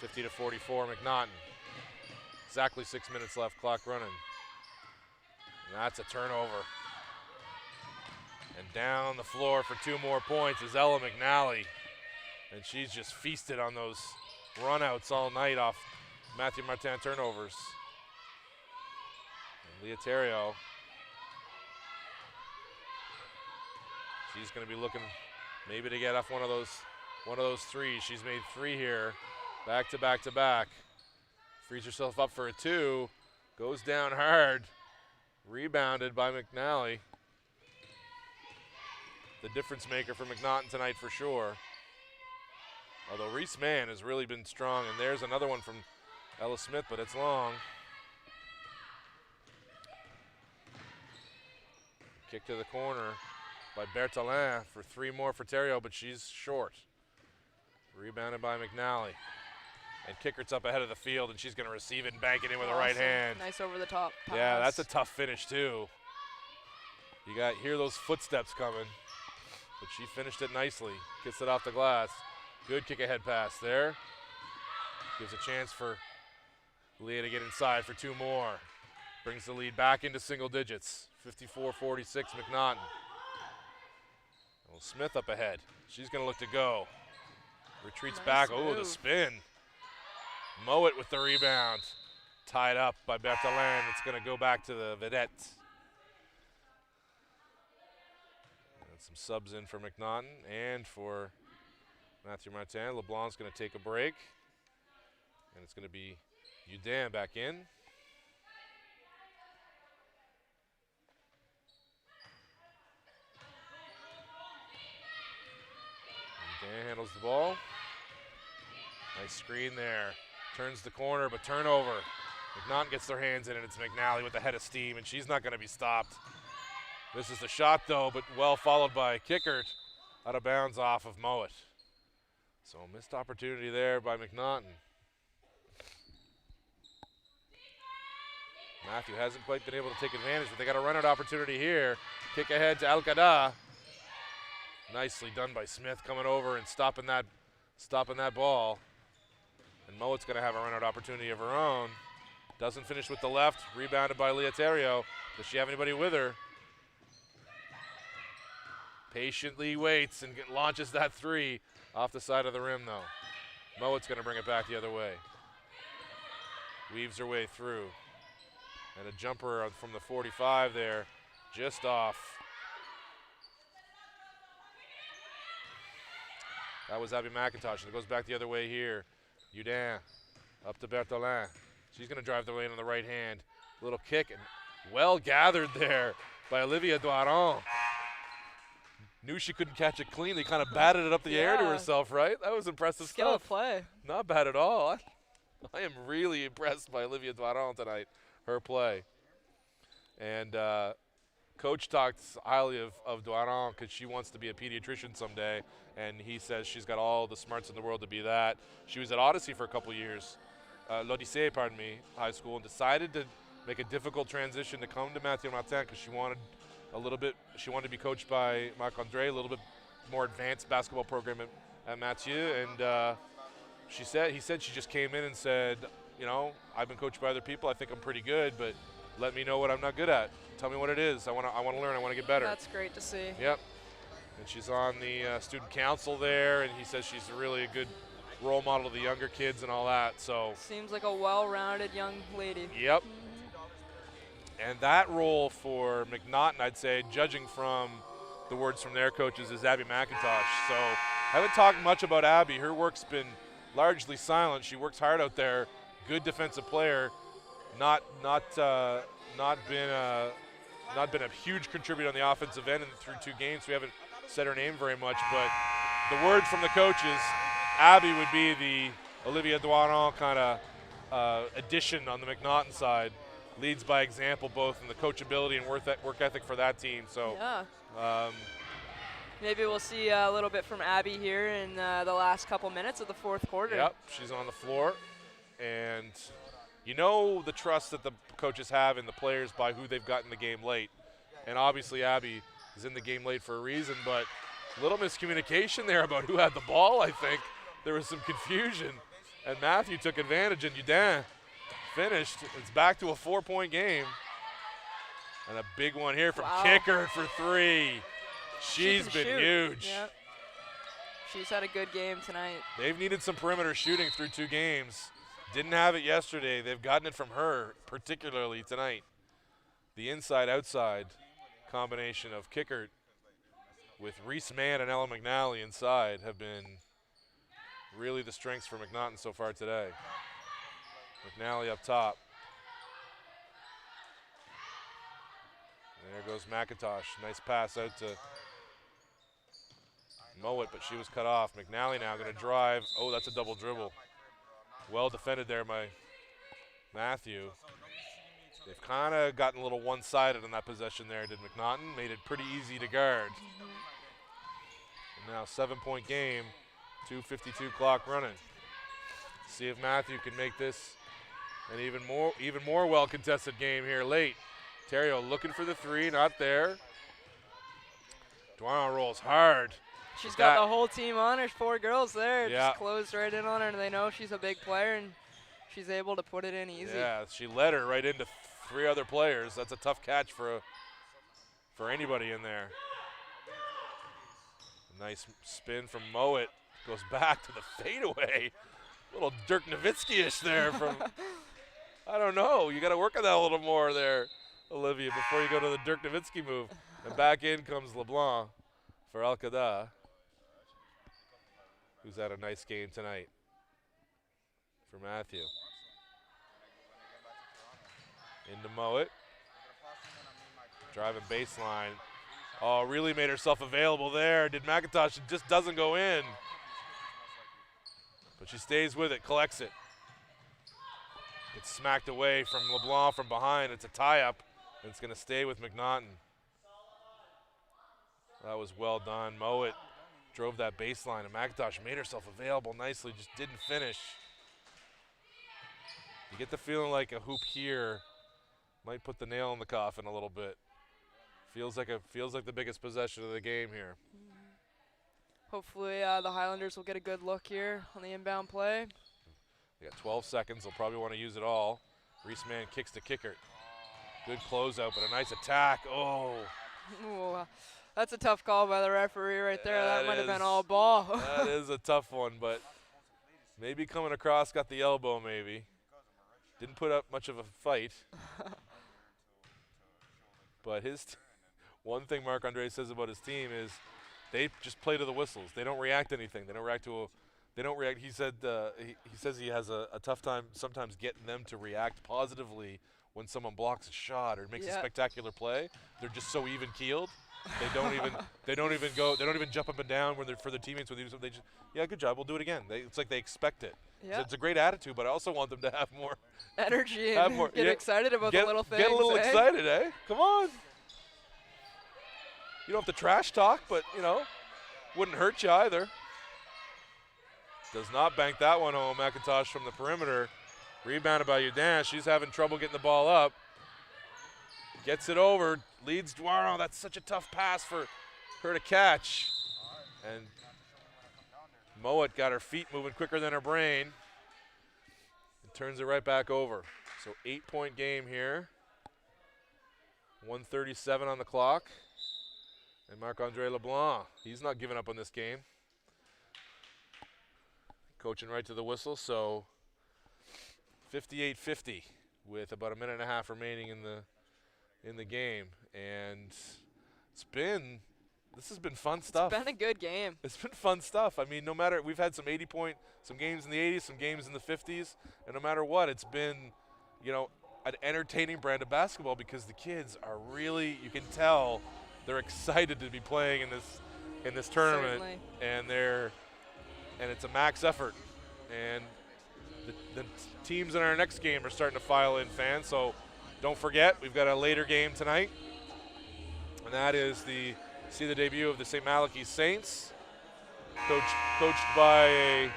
50-44 McNaughton. Exactly 6 minutes left, clock running. And that's a turnover. And down the floor for 2 more points is Ella McNally. And she's just feasted on those runouts all night off Matthew Martin turnovers. And Leotario. She's going to be looking maybe to get off one of those threes. She's made 3 here, back to back to back. Frees herself up for a 2, goes down hard, rebounded by McNally. The difference maker for McNaughton tonight for sure. Although Reese Mann has really been strong, and there's another one from Ella Smith, but it's long. Kick to the corner by Bertolin for 3 more for Terrio, but she's short. Rebounded by McNally. And Kickert's up ahead of the field, and she's going to receive it and bank it in with the right hand. Nice over the top pass. Yeah, that's a tough finish too. You hear those footsteps coming, but she finished it nicely. Gets it off the glass. Good kick ahead pass there. Gives a chance for Leah to get inside for 2 more. Brings the lead back into single digits. 54-46 McNaughton. Well, Smith up ahead. She's going to look to go. Retreats back. Oh, the spin. Mowat with the rebound. Tied up by Bertolin. It's going to go back to the vedette. And some subs in for McNaughton and for Matthew Martin. LeBlanc's going to take a break. And it's going to be Udin back in. Udin handles the ball. Nice screen there. Turns the corner, but turnover. McNaughton gets their hands in it. It's McNally with the head of steam, and she's not going to be stopped. This is the shot, though, but well followed by Kickert out of bounds off of Mowat. So missed opportunity there by McNaughton. Matthew hasn't quite been able to take advantage, but they got a run-out opportunity here. Kick ahead to Alcada. Nicely done by Smith coming over and stopping that ball. And Mowat's going to have a run-out opportunity of her own. Doesn't finish with the left. Rebounded by Leotario. Does she have anybody with her? Patiently waits and launches that three off the side of the rim, though. Mowat's going to bring it back the other way. Weaves her way through. And a jumper from the 45 there, just off. That was Abby McIntosh, and it goes back the other way here. Udin up to Bertolin. She's going to drive the lane on the right hand. Little kick, and well gathered there by Olivia Doiron. Knew she couldn't catch it cleanly, kind of batted it up the air to herself, right? That was impressive Skill stuff. of play. Not bad at all. I am really impressed by Olivia Doiron tonight, her play. And Coach talked highly of Doiron because she wants to be a pediatrician someday, and he says she's got all the smarts in the world to be that. She was at Odyssey for a couple years, l'Odyssée, pardon me, high school, and decided to make a difficult transition to come to Mathieu Moncton because she wanted to be coached by Marc-André, a little bit more advanced basketball program at Mathieu, and he said she just came in and said, you know, I've been coached by other people, I think I'm pretty good, but let me know what I'm not good at. Tell me what it is. I want to learn. I want to get better. That's great to see. Yep. And she's on the student council there, and he says she's really a good role model to the younger kids and all that. So seems like a well-rounded young lady. Yep. And that role for McNaughton, I'd say, judging from the words from their coaches, is Abby McIntosh. So I haven't talked much about Abby. Her work's been largely silent. She works hard out there. Good defensive player. Not been a huge contributor on the offensive end, and through 2 games we haven't said her name very much. But the words from the coaches, Abby would be the Olivia Doiron kind of addition on the McNaughton side. Leads by example, both in the coachability and work ethic for that team. So yeah. Maybe we'll see a little bit from Abby here in the last couple minutes of the fourth quarter. Yep, she's on the floor, and you know the trust that the coaches have in the players by who they've got in the game late. And obviously Abby is in the game late for a reason, but a little miscommunication there about who had the ball, I think. There was some confusion, and Matthew took advantage, and Udin finished. It's back to a 4-point game. And a big one here from Kicker for 3. She's been huge. Yep. She's had a good game tonight. They've needed some perimeter shooting through 2 games. Didn't have it yesterday. They've gotten it from her, particularly tonight. The inside-outside combination of Kickert with Reese Mann and Ella McNally inside have been really the strengths for McNaughton so far today. McNally up top. There goes McIntosh. Nice pass out to Mowat, but she was cut off. McNally now going to drive. Oh, that's a double dribble. Well defended there by Matthew. They've kind of gotten a little one-sided on that possession there, did McNaughton. Made it pretty easy to guard. And now 7-point game, 2:52 clock running. See if Matthew can make this an even more well-contested game here late. Terrio looking for the 3, not there. Doiron rolls hard. She's got the whole team on her, 4 girls there. Yeah. Just closed right in on her, and they know she's a big player, and she's able to put it in easy. Yeah, she led her right into 3 other players. That's a tough catch for anybody in there. Nice spin from Mowat. Goes back to the fadeaway. A little Dirk Nowitzki-ish there from, I don't know. You got to work on that a little more there, Olivia, before you go to the Dirk Nowitzki move. And back in comes LeBlanc for Alcada, who's had a nice game tonight for Matthew. Into Mowat. Driving baseline. Oh, really made herself available there. Did McIntosh? It just doesn't go in. But she stays with it, collects it. It's smacked away from LeBlanc from behind. It's a tie-up, and it's going to stay with McNaughton. That was well done. Mowat drove that baseline, and McIntosh made herself available nicely, just didn't finish. You get the feeling like a hoop here might put the nail in the coffin a little bit. Feels like the biggest possession of the game here. Hopefully the Highlanders will get a good look here on the inbound play. They got 12 seconds. They'll probably want to use it all. Reese-Mann kicks the kicker. Good closeout, but a nice attack. Oh. Ooh, that's a tough call by the referee right there. That might have been is- all ball. That is a tough one, but maybe coming across, got the elbow maybe. Didn't put up much of a fight. But one thing Marc-Andre says about his team is they just play to the whistles. They don't react to anything. They don't react to they don't react. He said he says he has a tough time sometimes getting them to react positively when someone blocks a shot or makes a spectacular play. They're just so even keeled. They don't even jump up and down when they're for their teammates when they do something. They just, yeah, good job, we'll do it again. It's like they expect it. Yeah. So it's a great attitude, but I also want them to have more Energy and get excited about the little things. Get a little eh? excited, eh? Come on. You don't have to trash talk, but wouldn't hurt you either. Does not bank that one home. McIntosh from the perimeter. Rebounded by Udin. She's having trouble getting the ball up. Gets it over. Leads Duaro. That's such a tough pass for her to catch. And Mowat got her feet moving quicker than her brain. And turns it right back over. So 8-point game here. 1:37 on the clock. And Marc-Andre LeBlanc, he's not giving up on this game. Coaching right to the whistle, so 58-50 with about a minute and a half remaining in the game. And this has been fun stuff. It's been a good game. It's been fun stuff. I mean, no matter, we've had some some games in the 80s, some games in the 50s, and no matter what, it's been, an entertaining brand of basketball because the kids are really, you can tell, they're excited to be playing in this tournament. Certainly. And it's a max effort. And the teams in our next game are starting to file in fans. So don't forget, we've got a later game tonight. And that is the debut of the St. Malachy Saints, coached by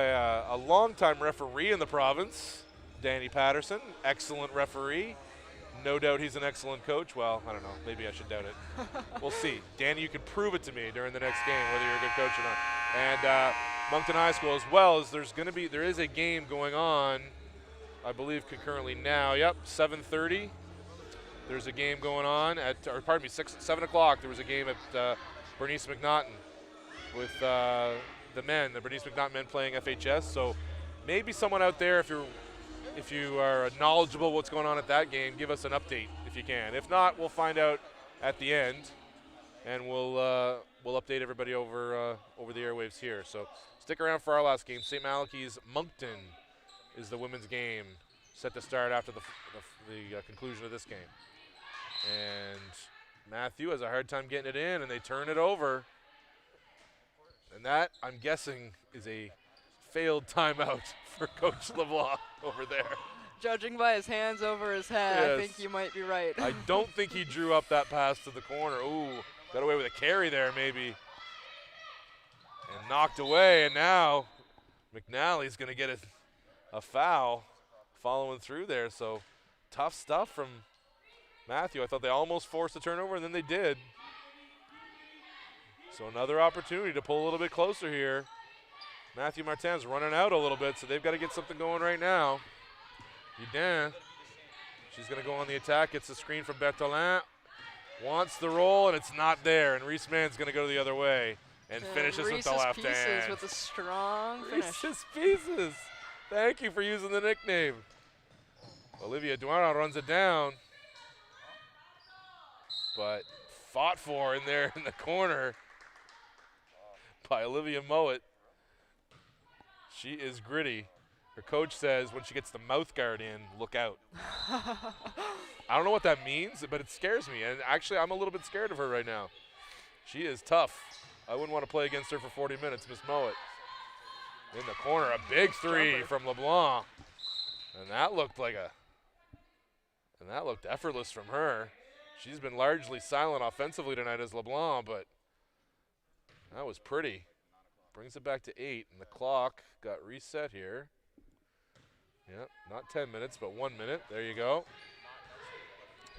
a longtime referee in the province, Danny Patterson. Excellent referee. No doubt he's an excellent coach. Well, I don't know. Maybe I should doubt it. We'll see. Danny, you can prove it to me during the next game whether you're a good coach or not. And Moncton High School, as well as there is a game going on, I believe concurrently now. Yep, 7:30. There's a game going on at, 7 o'clock. There was a game at Bernice McNaughton with the men, the Bernice McNaughton men playing FHS. So maybe someone out there, if you are knowledgeable what's going on at that game, give us an update if you can. If not, we'll find out at the end, and we'll update everybody over the airwaves here. So stick around for our last game. St. Malachy's Moncton is the women's game, set to start after the conclusion of this game. And Matthew has a hard time getting it in, and they turn it over. And that, I'm guessing, is a failed timeout for Coach LeBlanc over there. Judging by his hands over his head, Yes. I think you might be right. I don't think he drew up that pass to the corner. Ooh, got away with a carry there maybe. And knocked away, and now McNally's going to get a foul following through there. So tough stuff from Matthew. I thought they almost forced a turnover, and then they did. So another opportunity to pull a little bit closer here. Matthew Martin's running out a little bit, so they've got to get something going right now. Udin, she's going to go on the attack, gets the screen from Bertolin, wants the roll, and it's not there. And Reese-Mann's going to go the other way and finishes with the left Reese's hand. Pieces with a strong finish. Reese's Pieces. Thank you for using the nickname. Olivia Duano runs it down, but fought for in there in the corner by Olivia Mowat. She is gritty. Her coach says when she gets the mouth guard in, look out. I don't know what that means, but it scares me. And actually, I'm a little bit scared of her right now. She is tough. I wouldn't want to play against her for 40 minutes, Miss Mowat. In the corner, a big three from LeBlanc. And that looked effortless from her. She's been largely silent offensively tonight as LeBlanc, but that was pretty. Brings it back to 8, and the clock got reset here. Yep, not 10 minutes, but 1 minute. There you go.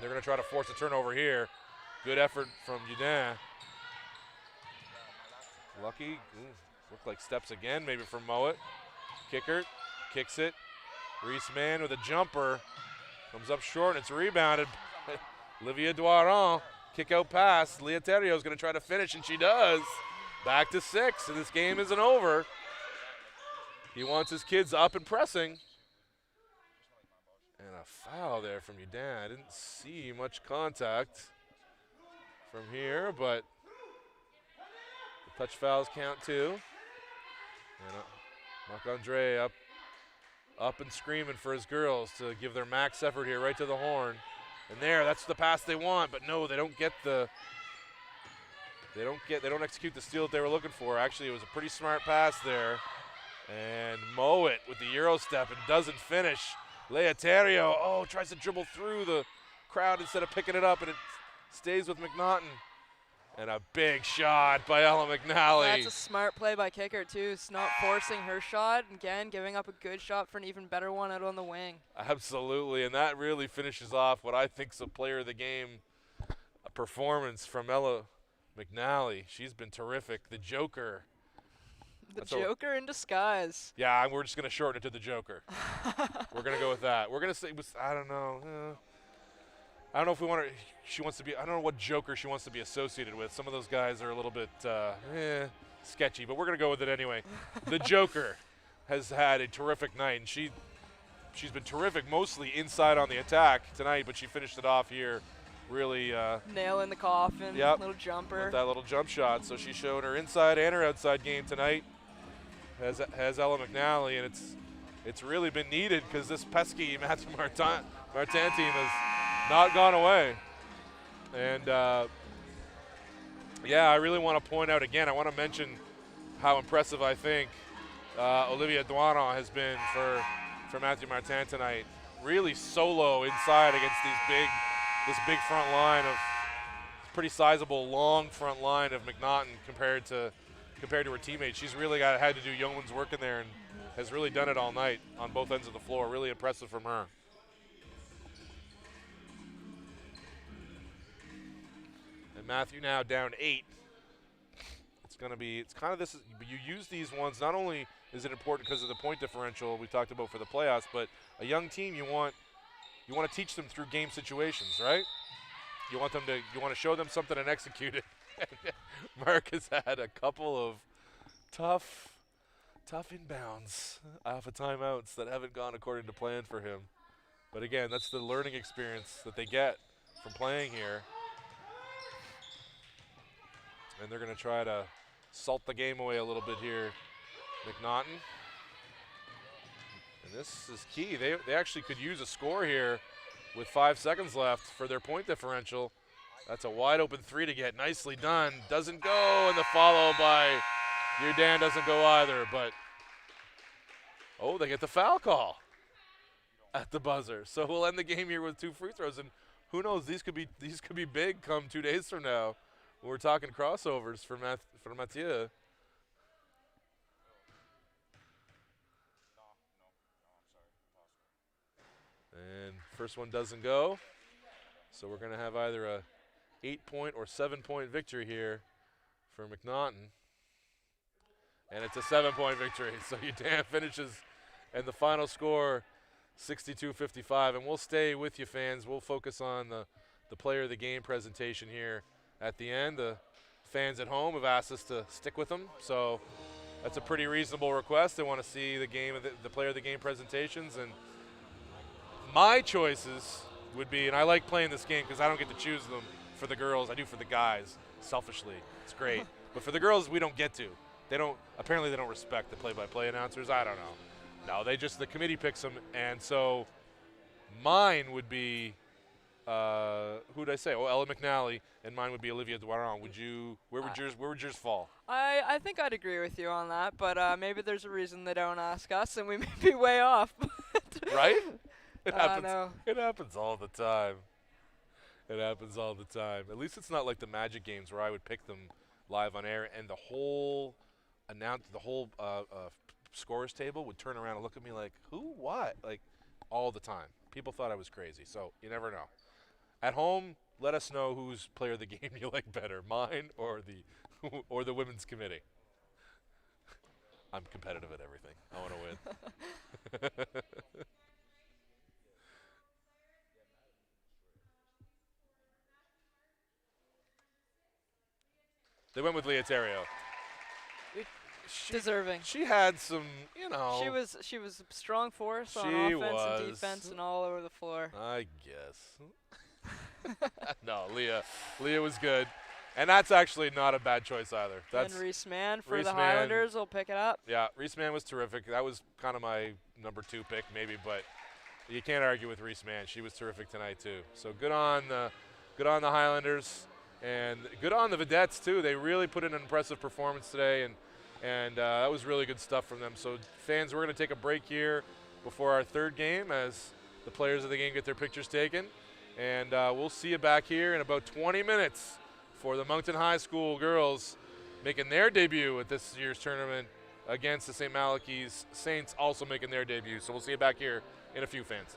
They're going to try to force a turnover here. Good effort from Udin. Lucky. Looked like steps again, maybe from Mowat. Kickert kicks it. Reese Mann with a jumper. Comes up short, and it's rebounded. Olivia Doiron, kick out pass. Leoterio is going to try to finish, and she does. Back to 6, and this game isn't over. He wants his kids up and pressing. And a foul there from Udan. I didn't see much contact from here, but the touch fouls count too. And Marc-Andre up and screaming for his girls to give their max effort here right to the horn. And that's the pass they want, but no, they don't execute the steal that they were looking for. Actually, it was a pretty smart pass there. And Mowat with the Euro step and doesn't finish. Leoterio, tries to dribble through the crowd instead of picking it up, and it stays with McNaughton. And a big shot by Ella McNally. That's a smart play by Kicker, too. It's not forcing her shot. Again, giving up a good shot for an even better one out on the wing. Absolutely, and that really finishes off what I think is a player of the game performance from Ella McNally. She's been terrific. The Joker. The Joker in disguise. Yeah, we're just going to shorten it to the Joker. We're going to go with that. We're going to say, I don't know. I don't know if we want her, I don't know what Joker she wants to be associated with. Some of those guys are a little bit sketchy, but we're going to go with it anyway. The Joker has had a terrific night, and she's been terrific mostly inside on the attack tonight, but she finished it off here really. Nail in the coffin, yep, little jumper. With that little jump shot. So she showed her inside and her outside game tonight. Has Ella McNally, and it's really been needed because this pesky Matthew Martin team has not gone away. And I really want to point out again, I want to mention how impressive I think Olivia Doiron has been for Matthew Martin tonight. Really solo inside against this big front line of pretty sizable long front line of McNaughton compared to her teammates. She's really had to do yeoman's work in there and has really done it all night on both ends of the floor. Really impressive from her. And Matthew now down 8. It's kind of this, you use these ones, not only is it important because of the point differential we talked about for the playoffs, but a young team you want to teach them through game situations, right? You want to show them something and execute it. Mark has had a couple of tough inbounds off of timeouts that haven't gone according to plan for him. But again, that's the learning experience that they get from playing here. And they're going to try to salt the game away a little bit here, McNaughton. And this is key. They actually could use a score here with 5 seconds left for their point differential. That's a wide open 3 to get. Nicely done. Doesn't go, and the follow by Udan doesn't go either. But they get the foul call at the buzzer. So we'll end the game here with 2 free throws, and who knows? These could be big come 2 days from now. We're talking crossovers for Mathieu. And first one doesn't go. So we're going to have either a 8-point or 7-point victory here for McNaughton. And it's a 7-point victory. So Udan finishes, and the final score 62-55. And we'll stay with you, fans. We'll focus on the player of the game presentation here at the end. The fans at home have asked us to stick with them, so that's a pretty reasonable request. They want to see the player of the game presentations, and my choices would be, and I like playing this game because I don't get to choose them for the girls. I do for the guys, selfishly. It's great. But for the girls, we don't get to. Apparently they don't respect the play-by-play announcers. I don't know. No, the committee picks them, and so mine would be, who did I say? Ella McNally, and mine would be Olivia Doiron. Where would yours fall? I think I'd agree with you on that, but maybe there's a reason they don't ask us, and we may be way off. Right? It happens. No. It happens all the time. It happens all the time. At least it's not like the Magic games where I would pick them live on air, and the whole scorers table would turn around and look at me like, who, what? Like, all the time. People thought I was crazy, so you never know. At home, let us know whose player of the game you like better, mine or the women's committee. I'm competitive at everything. I want to win. They went with Leah Terrio. Deserving. She had some, you know. She was a strong force on She offense was. and defense and all over the floor. I guess. No, Leah was good. And that's actually not a bad choice either. And Reese Mann for Reese the Mann. Highlanders will pick it up. Yeah, Reese Mann was terrific. That was kind of my number 2 pick maybe, but you can't argue with Reese Mann. She was terrific tonight too. So good on the Highlanders and good on the Vedettes too. They really put in an impressive performance today, and that was really good stuff from them. So fans, we're going to take a break here before our 3rd game as the players of the game get their pictures taken, and we'll see you back here in about 20 minutes for the Moncton High School girls making their debut at this year's tournament against the St. Malachy's Saints, also making their debut. So we'll see you back here in a few, fans.